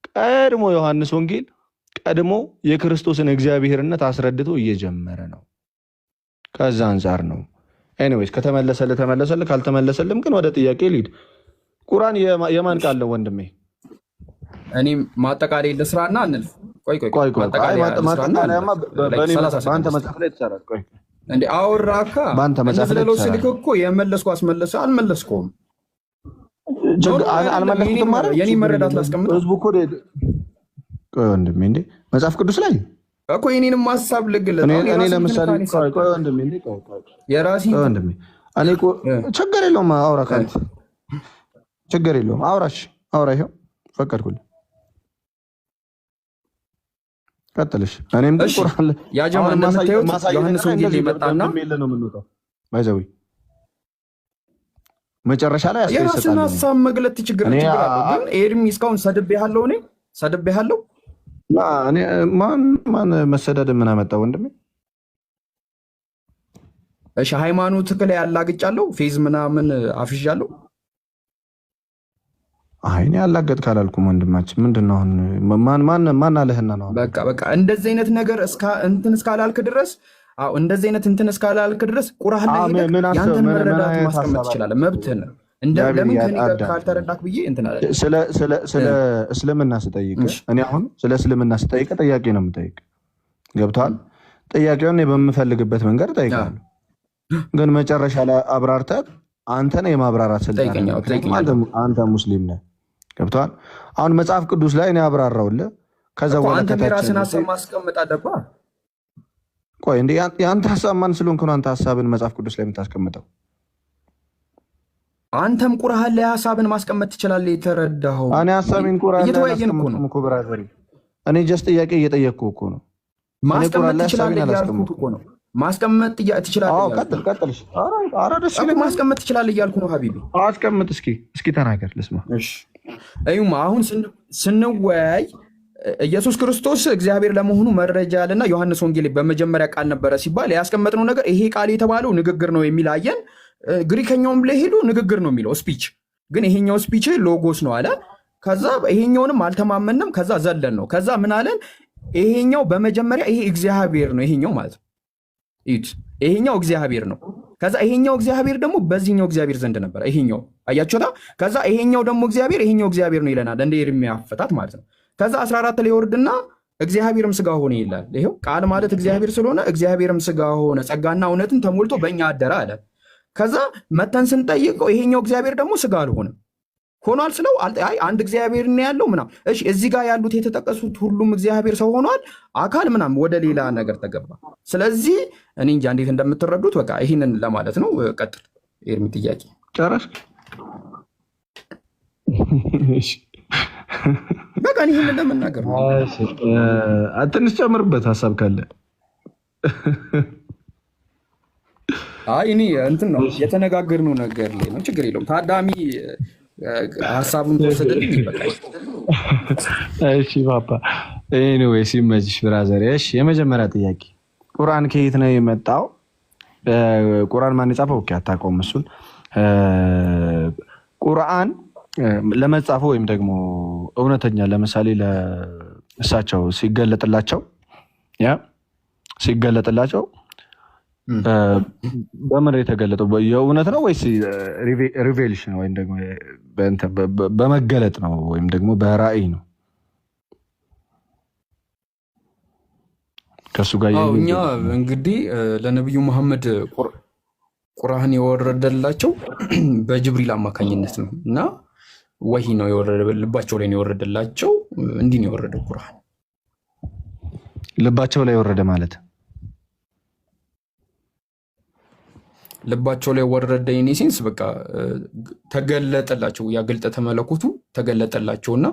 ቀድሞ ዮሐንስ ወንጌል ቀድሞ የክርስቶስን እግዚአብሔርነት አስረድቶ እየጀመረ ነው። ከዛ አንፃር ነው። ኤኒዌይስ ከተመለሰልህ ተመለሰልህ፣ ካልተመለሰልህም ግን ወደ ጥያቄ ልሂድ። ቁርአን የማን ቃል ነው ወንድሜ? እኔ ማጠቃለያ ልስራና እንልፍ። ቆይ ማጠቃለያማ በአንተ መጽሐፍ ላይ ተሰራል። ቆይ እንዴ አወራካ በአንተ መጽሐፍ ላይ ተሰራል። ስልክ እኮ የመለስኩ አስመለሰ አልመለስኩም። አልመለስኩም ማለት የኔ መረዳት ላስቀምጥ። ህዝቡ እኮ ቆይ ወንድሜ እንዴ መጽሐፍ ቅዱስ ላይ እኮ የኔንም ሐሳብ ልግለጥ። እኔ ለምሳሌ ቆይ ወንድሜ እንዴ የራሲ ወንድሜ እኔ እኮ ችግር የለውም አውራ ካንተ ችግር የለውም አውራ ይኸው ፈቀድኩልህ። ቀጥልሽ። እኔም ግን ቁርአን ያ ጀማ እንደምታዩት ዮሐንስ ወንጌል ይመጣና ነው የምንወጣው ባይዘዊ መጨረሻ ላይ የራስን ሐሳብ መግለጥ ችግር አለው። ግን ኤርሚ እስካሁን ሰድቤሃለሁ። እኔ ሰድቤሃለሁ። እኔ ማን መሰደድ ምን አመጣ ወንድሜ? እሺ ሃይማኖት ላይ ያላግጫለሁ፣ ፌዝ ምናምን አፍዣለሁ። አይኔ ያላገጥ ካላልኩም ወንድማችን ምንድነው አሁን ማን አለህና ነው? በቃ እንደዚህ አይነት ነገር እንትን እስካላልክ ድረስ እንደዚህ አይነት እንትን እስካላልክ ድረስ ቁርአን ላይ ሄደህ ያንተን መረዳት ማስቀመጥ ትችላለህ። መብትህ ነው። ለምን ከኔ ጋር ካልተረዳክ ብዬ እንትን አለ። ስለ እስልምና ስጠይቅ እኔ አሁን ስለ እስልምና ስጠይቅ ጥያቄ ነው የምጠይቅ። ገብቶሃል? ጥያቄውን በምፈልግበት መንገድ እጠይቃለሁ። ግን መጨረሻ ላይ አብራርተህ አንተ ነህ የማብራራት ስልጣን። አንተ ሙስሊም ነህ። ገብቶሃል? አሁን መጽሐፍ ቅዱስ ላይ እኔ አብራራውልህ። ከዛ በኋላ አንተ የራስህን ሀሳብ ማስቀመጥ አለብህ። ቆይ እንዴ የአንተ ሀሳብ ማን ስለሆንክ ነው አንተ ሀሳብን መጽሐፍ ቅዱስ ላይ የምታስቀምጠው? አንተም ቁርአን ላይ ሀሳብን ማስቀመጥ ትችላለህ። የተረዳኸው እኔ ሀሳቤን ቁርአን ላይ አላስቀምጥም እኮ ብራዘር። እኔ ጀስት ጥያቄ እየጠየቅኩህ እኮ ነው። ማስቀመጥ ትችላለህ እያልኩህ እኮ ነው። ማስቀመጥ ትችላለህ። ቀጥል። ማስቀመጥ ትችላለህ እያልኩ ነው ሀቢቢ። አስቀምጥ። እስኪ ተናገር ልስማ። እዩማ አሁን ስንወያይ ኢየሱስ ክርስቶስ እግዚአብሔር ለመሆኑ መረጃ ያለና ዮሐንስ ወንጌል በመጀመሪያ ቃል ነበረ ሲባል ያስቀመጥነው ነገር ይሄ ቃል የተባለው ንግግር ነው የሚል አየን። ግሪከኛውም ላይ ሄዶ ንግግር ነው የሚለው ስፒች፣ ግን ይሄኛው ስፒች ሎጎስ ነው አለ። ከዛ ይሄኛውንም አልተማመንም። ከዛ ዘለን ነው። ከዛ ምን አለን? ይሄኛው በመጀመሪያ ይሄ እግዚአብሔር ነው። ይሄኛው ማለት ነው ይሄኛው እግዚአብሔር ነው። ከዛ ይሄኛው እግዚአብሔር ደግሞ በዚህኛው እግዚአብሔር ዘንድ ነበረ። ይሄኛው አያችሁታ። ከዛ ይሄኛው ደግሞ ይሄኛው እግዚአብሔር ነው ይለናል፣ እንደ ኤርምያ አፈታት ማለት ነው። ከዛ 14 ላይ ወርድና እግዚአብሔርም ስጋ ሆነ ይላል። ይሄው ቃል ማለት እግዚአብሔር ስለሆነ እግዚአብሔርም ስጋ ሆነ ጸጋና እውነትን ተሞልቶ በእኛ አደረ አለ። ከዛ መተን ስንጠይቀው ይሄኛው እግዚአብሔር ደግሞ ስጋ አልሆነም ሆኗል ስለው አይ አንድ እግዚአብሔር ነው ያለው ምናምን። እሺ እዚህ ጋር ያሉት የተጠቀሱት ሁሉም እግዚአብሔር ሰው ሆኗል አካል ምናምን ወደ ሌላ ነገር ተገባ። ስለዚህ እኔ እንጃ እንዴት እንደምትረዱት በቃ ይህንን ለማለት ነው። ቀጥል ኤርሚ። ጥያቄ ጨረስክ? በቃ ይህንን ለመናገር ነው። ትንሽ ጨምርበት ሀሳብ ካለ። አይ እኔ እንትን ነው የተነጋገርነው ነገር ላይ ነው። ችግር የለውም። ታዳሚ ሀሳቡን ተወሰደልኝ ይበቃል። እሺ ፓፓ ኤኒዌይስ ይመችሽ ብራዘር። እሺ የመጀመሪያ ጥያቄ ቁርአን ከየት ነው የመጣው? ቁርአን ማን የጻፈው? ኦኬ አታውቀውም እሱን። ቁርአን ለመጻፈው ወይም ደግሞ እውነተኛ ለምሳሌ ለእሳቸው ሲገለጥላቸው በምን የተገለጠው የእውነት ነው ወይስ ሪቬሌሽን ወይም ደግሞ በመገለጥ ነው ወይም ደግሞ በራእይ ነው? ከሱ ጋር እኛ እንግዲህ ለነብዩ መሐመድ ቁርአን የወረደላቸው በጅብሪል አማካኝነት ነው እና ወሂ ነው ልባቸው ላይ ነው የወረደላቸው። እንዲህ ነው የወረደው ቁርአን። ልባቸው ላይ ወረደ ማለት ልባቸው ላይ ወረደ ኢኔሴንስ በቃ ተገለጠላቸው። ያ ግልጠተ መለኮቱ ተገለጠላቸውና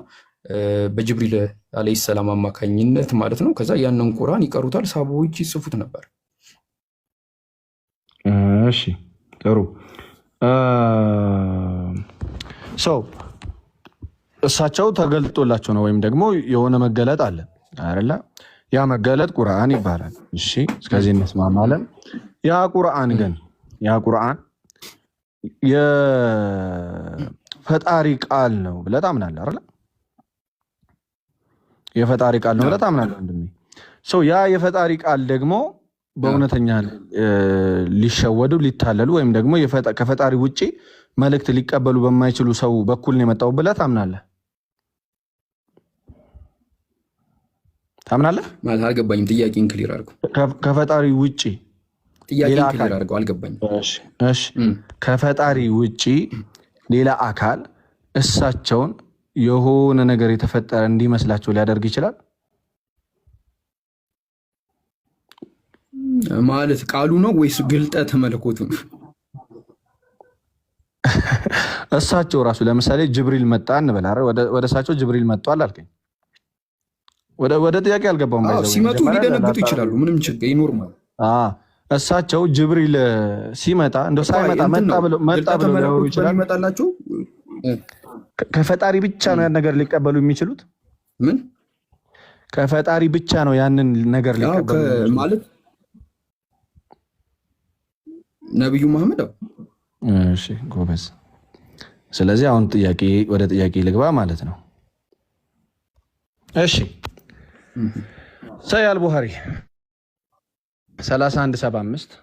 በጅብሪል አለይሂ ሰላም አማካኝነት ማለት ነው። ከዛ ያንን ቁርአን ይቀሩታል፣ ሳቦዎች ይጽፉት ነበር። እሺ ጥሩ። እሳቸው ተገልጦላቸው ነው ወይም ደግሞ የሆነ መገለጥ አለ አይደለ? ያ መገለጥ ቁርአን ይባላል። እሺ እስከዚህ እንስማማለን። ያ ቁርአን የፈጣሪ ቃል ነው ብለህ ታምናለህ አይደለ? የፈጣሪ ቃል ነው ብለህ ታምናለህ ወንድሜ። ያ የፈጣሪ ቃል ደግሞ በእውነተኛ ሊሸወዱ ሊታለሉ ወይም ደግሞ ከፈጣሪ ውጪ መልእክት ሊቀበሉ በማይችሉ ሰው በኩል ነው የመጣው ብለህ ታምናለህ? ማለት አልገባኝም። ጥያቄን ክሊር አድርገው። ከፈጣሪ ውጪ ጥያቄን ክሊር አድርገው። አልገባኝም። እሺ ከፈጣሪ ውጪ ሌላ አካል እሳቸውን የሆነ ነገር የተፈጠረ እንዲመስላቸው ሊያደርግ ይችላል ማለት ቃሉ ነው ወይስ ግልጠተ መለኮቱ ነው? እሳቸው ራሱ ለምሳሌ ጅብሪል መጣ እንበል አይደል? ወደ እሳቸው ጅብሪል መጥቷል አልከኝ። ወደ ጥያቄ አልገባም። ሲመጡ ሊደነግጡ ይችላሉ። ምንም ችግር ይኖርማል። እሳቸው ጅብሪል ሲመጣ እንደው ሳይመጣ መጣ ብለው ሊያወሩ ይችላል። ይመጣላችሁ ከፈጣሪ ብቻ ነው ያን ነገር ሊቀበሉ የሚችሉት። ምን ከፈጣሪ ብቻ ነው ያንን ነገር ሊቀበሉ ማለት ነብዩ መሐመድ። እሺ ጎበዝ። ስለዚህ አሁን ወደ ጥያቄ ልግባ ማለት ነው። እሺ ሰሂህ አልቡኻሪ 3175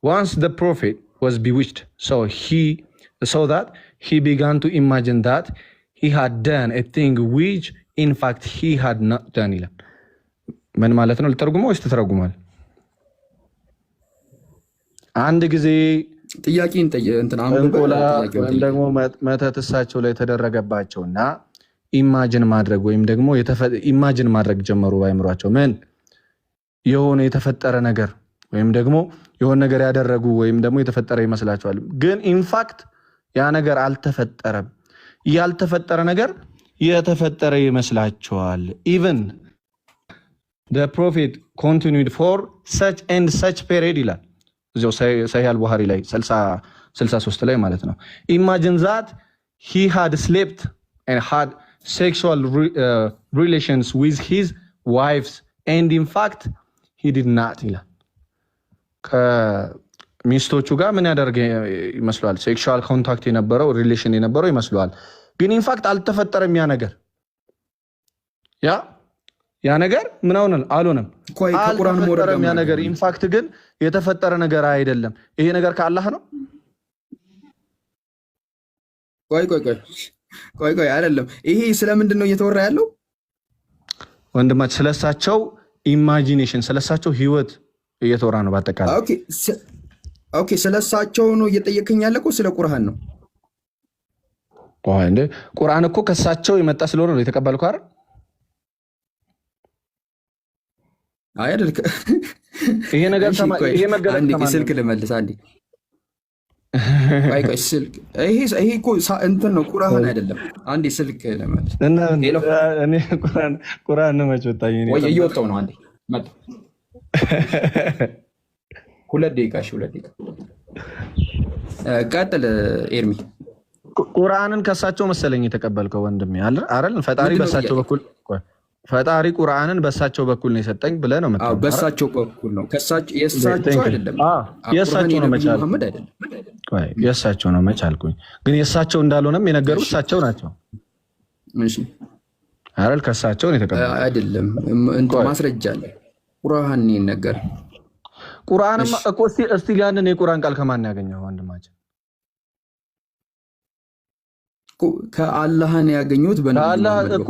once the prophet was bewitched so that he began to imagine that he had done a thing which in fact he had not done ይላል። ምን ማለት ነው? ልተርጉመው ወይስ ተተረጉማል? አንድ ጊዜ ጥያቄን እንቆላ ወይም ደግሞ መተት እሳቸው ላይ ተደረገባቸውና ኢማጂን ማድረግ ወይም ደግሞ ኢማጂን ማድረግ ጀመሩ ባይምሯቸው። ምን የሆነ የተፈጠረ ነገር ወይም ደግሞ የሆነ ነገር ያደረጉ ወይም ደግሞ የተፈጠረ ይመስላቸዋል። ግን ኢንፋክት ያ ነገር አልተፈጠረም። ያልተፈጠረ ነገር የተፈጠረ ይመስላቸዋል። even the prophet continued for such and such period ይላል እዚያው ሰሂህ አልቡኻሪ ላይ 63 ላይ ማለት ነው። imagine that he had slept and had sexual relations with his wives and in fact he did not ይላል። ከሚስቶቹ ጋር ምን ያደርግ ይመስላል? ሴክሹዋል ኮንታክት የነበረው ሪሌሽን የነበረው ይመስላል። ግን ኢንፋክት አልተፈጠረም። ያ ነገር ያ ነገር ምን አልሆነም። አልተፈጠረም ያ ነገር። ኢንፋክት ግን የተፈጠረ ነገር አይደለም። ይሄ ነገር ከአላህ ነው። ቆይ አይደለም። ይሄ ስለምንድን ነው እየተወራ ያለው? ወንድማች ስለሳቸው ኢማጂኔሽን ስለሳቸው ህይወት እየተወራ ነው በአጠቃላይ። ኦኬ ስለሳቸው ነው እየጠየቀኝ ያለ እኮ ስለ ቁርአን ነው። እንደ ቁርአን እኮ ከሳቸው የመጣ ስለሆነ ነው የተቀበልኩ አይደል? አይደል? ይሄ ነገር ይሄ መገለጥ ስልክ ልመልስ አንዴ። ቆይ ስልክ ይሄ እኮ እንትን ነው ቁርአን አይደለም። አንዴ ስልክ ልመልስ እና እኔ ቁርአን ነው መጭጣኝ ወይ እየወጣው ነው። አንዴ መጣ 2 ደቂቃ። እሺ 2 ደቂቃ ቀጥል ኤርሚ። ቁርአንን ከሳቸው መሰለኝ የተቀበልከው ወንድሜ አይደል? ፈጣሪ ቁርአንን በሳቸው በኩል ነው የሰጠኝ ብለህ ነው የምትለው? በሳቸው በኩል ነው። የሳቸው አይደለም። የሳቸው ነው መቻል የሳቸው ነው መቻልኩኝ። ግን የሳቸው እንዳልሆነም የነገሩ እሳቸው ናቸው። እሺ አይደል? ከሳቸው ነው የተቀበልከው አይደለም? ማስረጃ አለ። ቁርአን ነው ነገር ቁርአንማ እኮ እስቲ ያንን የቁርአን ቃል ከማን ያገኘው ወንድማችን? ከአላህን ያገኙት በአላህ እኮ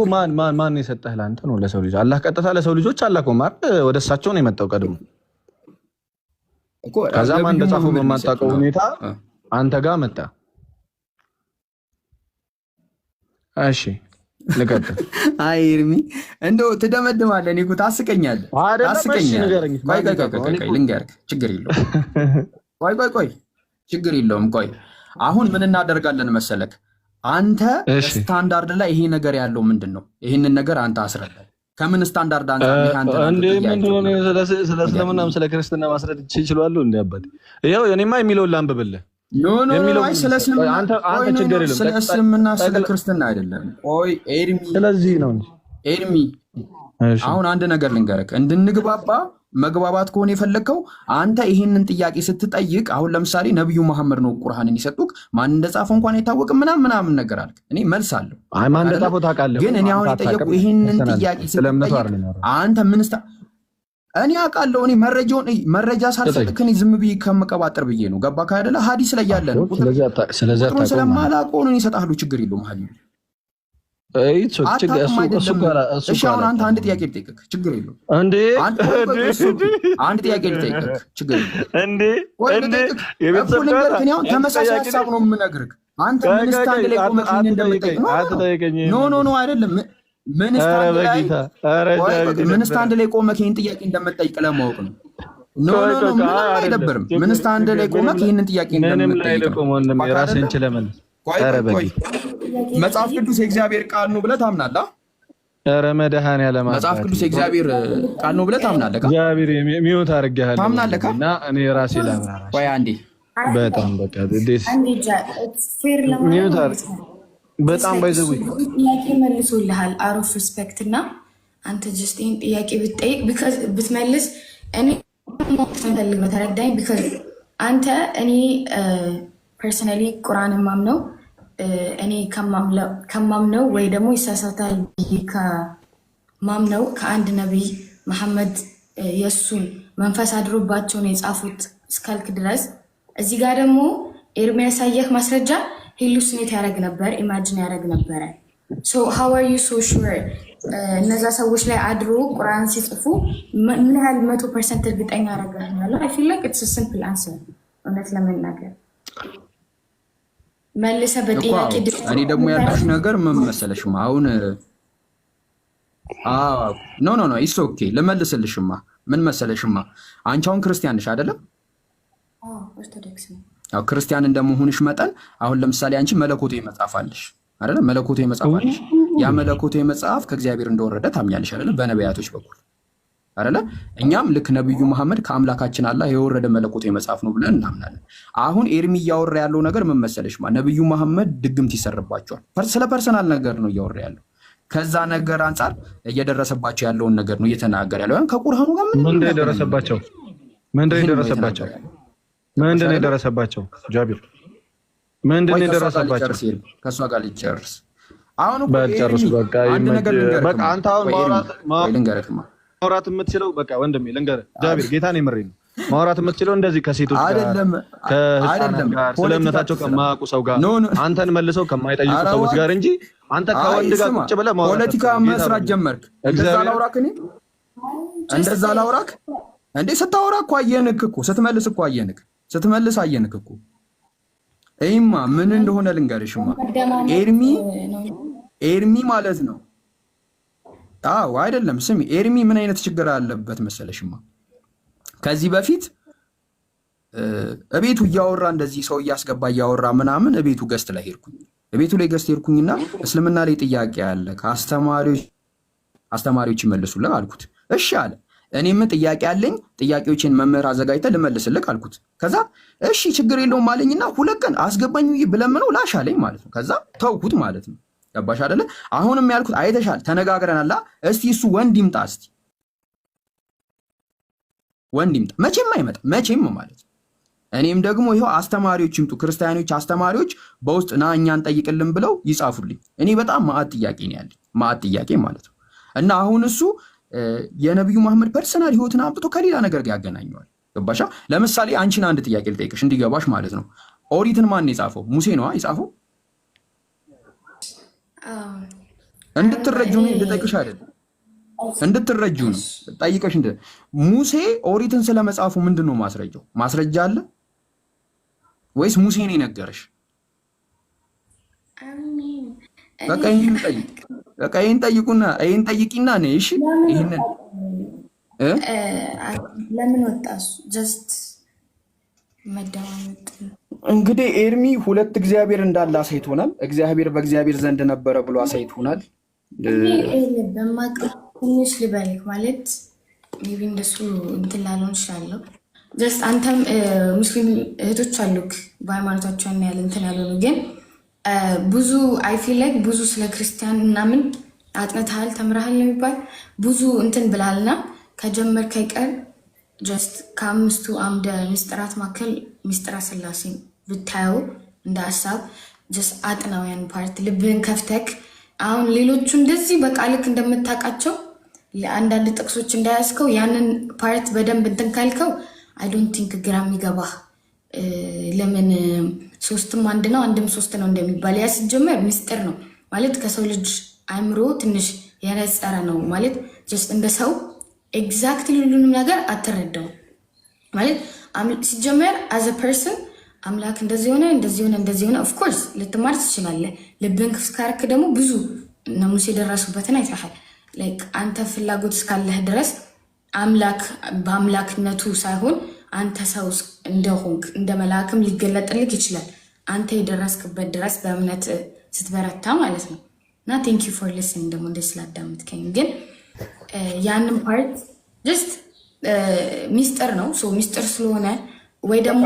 ማን የሰጠህ ለአንተ ነው? ለሰው ልጅ አላህ ቀጥታ ለሰው ልጆች አላከውም አይደል? ወደ እሳቸው ነው የመጣው ቀድሞ። ከዛ ማን እንደጻፈው በማታውቀው ሁኔታ አንተ ጋር መጣ። እሺ ልቀጥል። አይ ኤርሚ እንደው ትደመድማለህ። እኔ እኮ ታስቀኛለህ። ልንገርህ፣ ችግር የለውም። ቆይ ችግር የለውም። ቆይ አሁን ምን እናደርጋለን መሰለክ? አንተ ስታንዳርድ ላይ ይሄ ነገር ያለው ምንድን ነው? ይህንን ነገር አንተ አስረዳኝ። ከምን ስታንዳርድ ስለ እስልምናም ስለ ክርስትና ማስረድ ይችላሉ? እንደ አባቴ ይኸው እኔማ የሚለውን ላንብብልህ። ስለ እስልምና ስለ ክርስትና አይደለም። ቆይ ኤርሚ፣ ስለዚህ ነው ኤርሚ። አሁን አንድ ነገር ልንገርህ፣ እንድንግባባ መግባባት ከሆነ የፈለግከው አንተ ይህንን ጥያቄ ስትጠይቅ፣ አሁን ለምሳሌ ነቢዩ መሐመድ ነው ቁርአንን የሰጡክ፣ ማን እንደጻፈው እንኳን አይታወቅም ምናምን ነገር አልክ። እኔ መልስ አለሁ። ማን እንደጻፈው ታውቃለህ። ግን እኔ አሁን የጠየቁ ይህንን ጥያቄ ስትጠይቅ አንተ ምን እኔ አውቃለሁ። እኔ መረጃ ሳልሰጥክ እኔ ዝም ብዬ ከምቀባጥር ብዬ ነው። ገባህ አይደለ? ሀዲስ ላይ ያለ ነው። ቁጥሩን ስለማላውቀው ነው እሰጥሃለሁ። ችግር የለውም። አሁን አንተ አንድ ጥያቄ ልጠይቅህ፣ ችግር የለውም። አንድ ጥያቄ ልጠይቅህ፣ ችግር የለውም። ተመሳሳይ ሀሳብ ነው የምነግርህ። አንተ ምን ስታንድ ላይ ቆመህ እንደምጠይቅ ኖ አይደለም። ምን ስታንድ ላይ ቆመህ ይህን ጥያቄ እንደምጠይቅ ለማወቅ ነው። ኖ ምንም አይደብርም። ምን ስታንድ ላይ ቆመህ ይህንን ጥያቄ እንደምጠይቅ ነው። መጽሐፍ ቅዱስ የእግዚአብሔር ቃል ነው ብለህ ታምናለህ? ኧረ መድኃኒዓለም መጽሐፍ ቅዱስ የእግዚአብሔር ቃል ነው ብለህ ታምናለህ? እግዚአብሔር ሚውት አድርጌሃለሁ። ታምናለህ? እና እኔ ራሴ ላብራራ። ቆይ አንዴ በጣም በቃ በጣም ባይዘው ጥያቄ መልሶልሃል። አሮፍ ሪስፔክት እና አንተ ጀስት ይህን ጥያቄ ብትጠይቅ ብትመልስ እኔ ፈልግ በተረዳኝ። ቢካዝ አንተ እኔ ፐርሰናሊ ቁርአን ማምነው እኔ ከማምነው ወይ ደግሞ ይሳሳታል ከማምነው ከአንድ ነቢይ መሐመድ የእሱን መንፈስ አድሮባቸው ነው የጻፉት እስካልክ ድረስ እዚህ ጋር ደግሞ ኤርሚያስ ያሳየህ ማስረጃ ሄሉሲኔት ያደረግ ነበር፣ ኢማጂን ያደረግ ነበረ። how are you so sure እነዛ ሰዎች ላይ አድሮ ቁርአን ሲጽፉ ምን ያህል 100% እርግጠኛ ያደርጋል? I feel like it's a simple answer እውነት ለመናገር መልሰ በጥያቄ እኔ ደግሞ ያልኩሽ ነገር ምን መሰለሽማ አሁን ኖ ኢትስ ኦኬ ልመልስልሽማ ምን መሰለሽማ አንቺ አሁን ክርስቲያን ነሽ አይደለም? ኦርቶዶክስ ነው። አዎ ክርስቲያን እንደመሆንሽ መጠን አሁን ለምሳሌ አንቺ መለኮታዊ መጽሐፍ አለሽ አይደለም? መለኮታዊ መጽሐፍ አለሽ። ያ መለኮታዊ መጽሐፍ ከእግዚአብሔር እንደወረደ ታምኛለሽ አይደለም? በነቢያቶች በኩል አይደለ? እኛም ልክ ነብዩ መሐመድ ከአምላካችን አላህ የወረደ መለኮታዊ መጽሐፍ ነው ብለን እናምናለን። አሁን ኤርሚ እያወራ ያለው ነገር ምን መሰለሽማ ነብዩ መሐመድ ድግምት ይሰርባቸዋል። ስለ ፐርሰናል ነገር ነው እያወራ ያለው። ከዛ ነገር አንጻር እየደረሰባቸው ያለውን ነገር ነው እየተናገረ ያለው። ከቁርአኑ ጋር ምንድነው የደረሰባቸው? ምንድነው የደረሰባቸው? ጃቢር ምንድነው የደረሰባቸው? ከሷ ጋር ሊጨርስ አሁን እኮ በጨርሱ በቃ በቃ አንተ አሁን ማውራት የምትችለው በቃ ወንድሜ ልንገርህ፣ ጃቢር ጌታን የምሬ ነው። ማውራት የምትችለው እንደዚህ ከሴቶች ጋር ከህፃናት ጋር ስለ እምነታቸው ከማያውቁ ሰው ጋር አንተን መልሰው ከማይጠይቁ ሰዎች ጋር እንጂ አንተ ከወንድ ጋር ቁጭ ብለህ ማውራት ፖለቲካ መስራት ጀመርክ። እንደዛ ላውራክ እኔ እንደዛ ላውራክ እንዴ? ስታወራ እኮ አየንክ እኮ ስትመልስ እኮ አየንክ ስትመልስ አየንክ እኮ። ይሄማ ምን እንደሆነ ልንገርሽማ ኤርሚ ማለት ነው። አዎ አይደለም ስሚ፣ ኤርሚ ምን አይነት ችግር አለበት መሰለሽማ? ከዚህ በፊት እቤቱ እያወራ እንደዚህ ሰው እያስገባ እያወራ ምናምን እቤቱ ገስት ላይ ሄድኩኝ። እቤቱ ላይ ገስት ሄድኩኝና እስልምና ላይ ጥያቄ አለ ከአስተማሪዎች ይመልሱልህ አልኩት። እሺ አለ። እኔም ጥያቄ አለኝ፣ ጥያቄዎችን መምህር አዘጋጅተህ ልመልስልህ አልኩት። ከዛ እሺ ችግር የለውም አለኝና 2 ቀን አስገባኝ ብለምነው ላሽ አለኝ ማለት ነው። ከዛ ተውኩት ማለት ነው። ገባሽ አይደለ? አሁንም ያልኩት አይተሻል፣ ተነጋግረናል። እስቲ እሱ ወንድ ይምጣ፣ እስቲ ወንድ ይምጣ። መቼም አይመጣ መቼም ማለት ነው። እኔም ደግሞ ይሄው አስተማሪዎች ይምጡ፣ ክርስቲያኖች አስተማሪዎች በውስጥ ና እኛን ጠይቅልን ብለው ይጻፉልኝ። እኔ በጣም ማአት ጥያቄ ነው ያለኝ፣ ማአት ጥያቄ ማለት ነው። እና አሁን እሱ የነብዩ መሐመድ ፐርሰናል ህይወትን አምጥቶ ከሌላ ነገር ጋር ያገናኘዋል። ገባሻ? ለምሳሌ አንቺን አንድ ጥያቄ ልጠይቅሽ እንዲገባሽ ማለት ነው። ኦሪትን ማን የጻፈው? ሙሴ ነዋ የጻፈው። እንድትረጁ ነው ልጠይቅሽ አይደለም፣ እንድትረጁ ነው ጠይቀሽ። ሙሴ ኦሪትን ስለመጻፉ ምንድነው ማስረጃው? ማስረጃ አለ ወይስ ሙሴ ነው የነገረሽ? በቃ ይሄን ጠይቅ፣ በቃ ይሄን ጠይቁና ይሄን ጠይቂና ነው። እሺ ይሄንን ለምን ወጣሱ? ጀስት መደማመጥ። እንግዲህ ኤርሚ 2 እግዚአብሔር እንዳለ አሳይቶናል። እግዚአብሔር በእግዚአብሔር ዘንድ ነበረ ብሎ አሳይቶናል። በማቀው ትንሽ ልበልክ ማለት ሜቢ እንደሱ እንትን ላልሆን እችላለሁ። ጀስት አንተም ሙስሊም እህቶች አሉክ በሃይማኖታቸው ያለ እንትን ያልሆኑ ግን ብዙ አይ ፊል ላይክ ብዙ ስለ ክርስቲያን ምናምን አጥንተሃል ተምረሃል የሚባል ብዙ እንትን ብላልና ከጀመርከ ቀን ጀስት ከ5ቱ አምደ ምስጢራት መካከል ምስጢረ ሥላሴ ብታየው እንደ ሀሳብ ጀስት አጥናው ያን ፓርት ልብህን ከፍተክ። አሁን ሌሎቹ እንደዚህ በቃ ልክ እንደምታውቃቸው ለአንዳንድ ጥቅሶች እንዳያስከው ያንን ፓርት በደንብ እንትን ካልከው አይ ዶንት ቲንክ ግራ የሚገባህ ለምን 3ም 1 ነው 1ም 3 ነው እንደሚባል ያ ሲጀመር ምስጢር ነው ማለት ከሰው ልጅ አእምሮ ትንሽ የነጸረ ነው ማለት ጀስት እንደ ሰው ኤግዛክትሊ ሁሉንም ነገር አትረዳው ማለት ሲጀመር as a person አምላክ እንደዚህ ሆነ እንደዚህ ሆነ እንደዚህ ሆነ ኦፍ ኮርስ ልትማር ትችላለህ። ልብን ክፍት ካረክ ደግሞ ብዙ እነ ሙሴ የደረሱበትን አይተሃል። ላይክ አንተ ፍላጎት እስካለህ ድረስ አምላክ በአምላክነቱ ሳይሆን አንተ ሰው እንደሆንክ እንደ መልአክም ሊገለጥልክ ይችላል። አንተ የደረስክበት ድረስ በእምነት ስትበረታ ማለት ነው። እና ቴንክ ዩ ፎር ሊስኒንግ ደግሞ እንደ ስላዳምጥከኝ። ግን ያንን ፓርት ጀስት ሚስጥር ነው። ሶ ሚስጥር ስለሆነ ወይ ደግሞ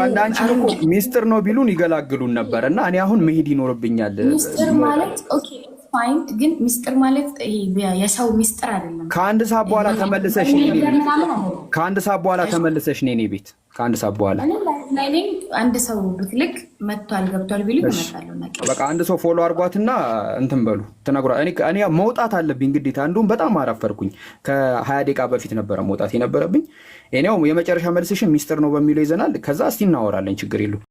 ሚስጥር ነው ቢሉን ይገላግሉን ነበር እና እኔ አሁን መሄድ ይኖርብኛል። ሚስጥር ማለት ኦኬ ፋይን፣ ግን ሚስጥር ማለት የሰው ሚስጥር አይደለም። ከ1 ሰዓት በኋላ ተመልሰሽ ነኝ ቤት። ከ1 ሰዓት በኋላ ተመልሰሽ ነኝ ቤት። ከ1 ሰዓት በኋላ አንድ ሰው ብትልክ መጥቷል ገብቷል ቢሉ እመጣለሁ። በቃ አንድ ሰው ፎሎ አድርጓትና እንትን በሉ ትነግሯ። እኔ መውጣት አለብኝ ግዴታ። እንዲሁም በጣም አራፈርኩኝ። ከ20 ደቂቃ በፊት ነበረ መውጣት የነበረብኝ። እኔው የመጨረሻ መልስሽን ሚስጥር ነው በሚለው ይዘናል። ከዛ እስቲ እናወራለን። ችግር የለውም።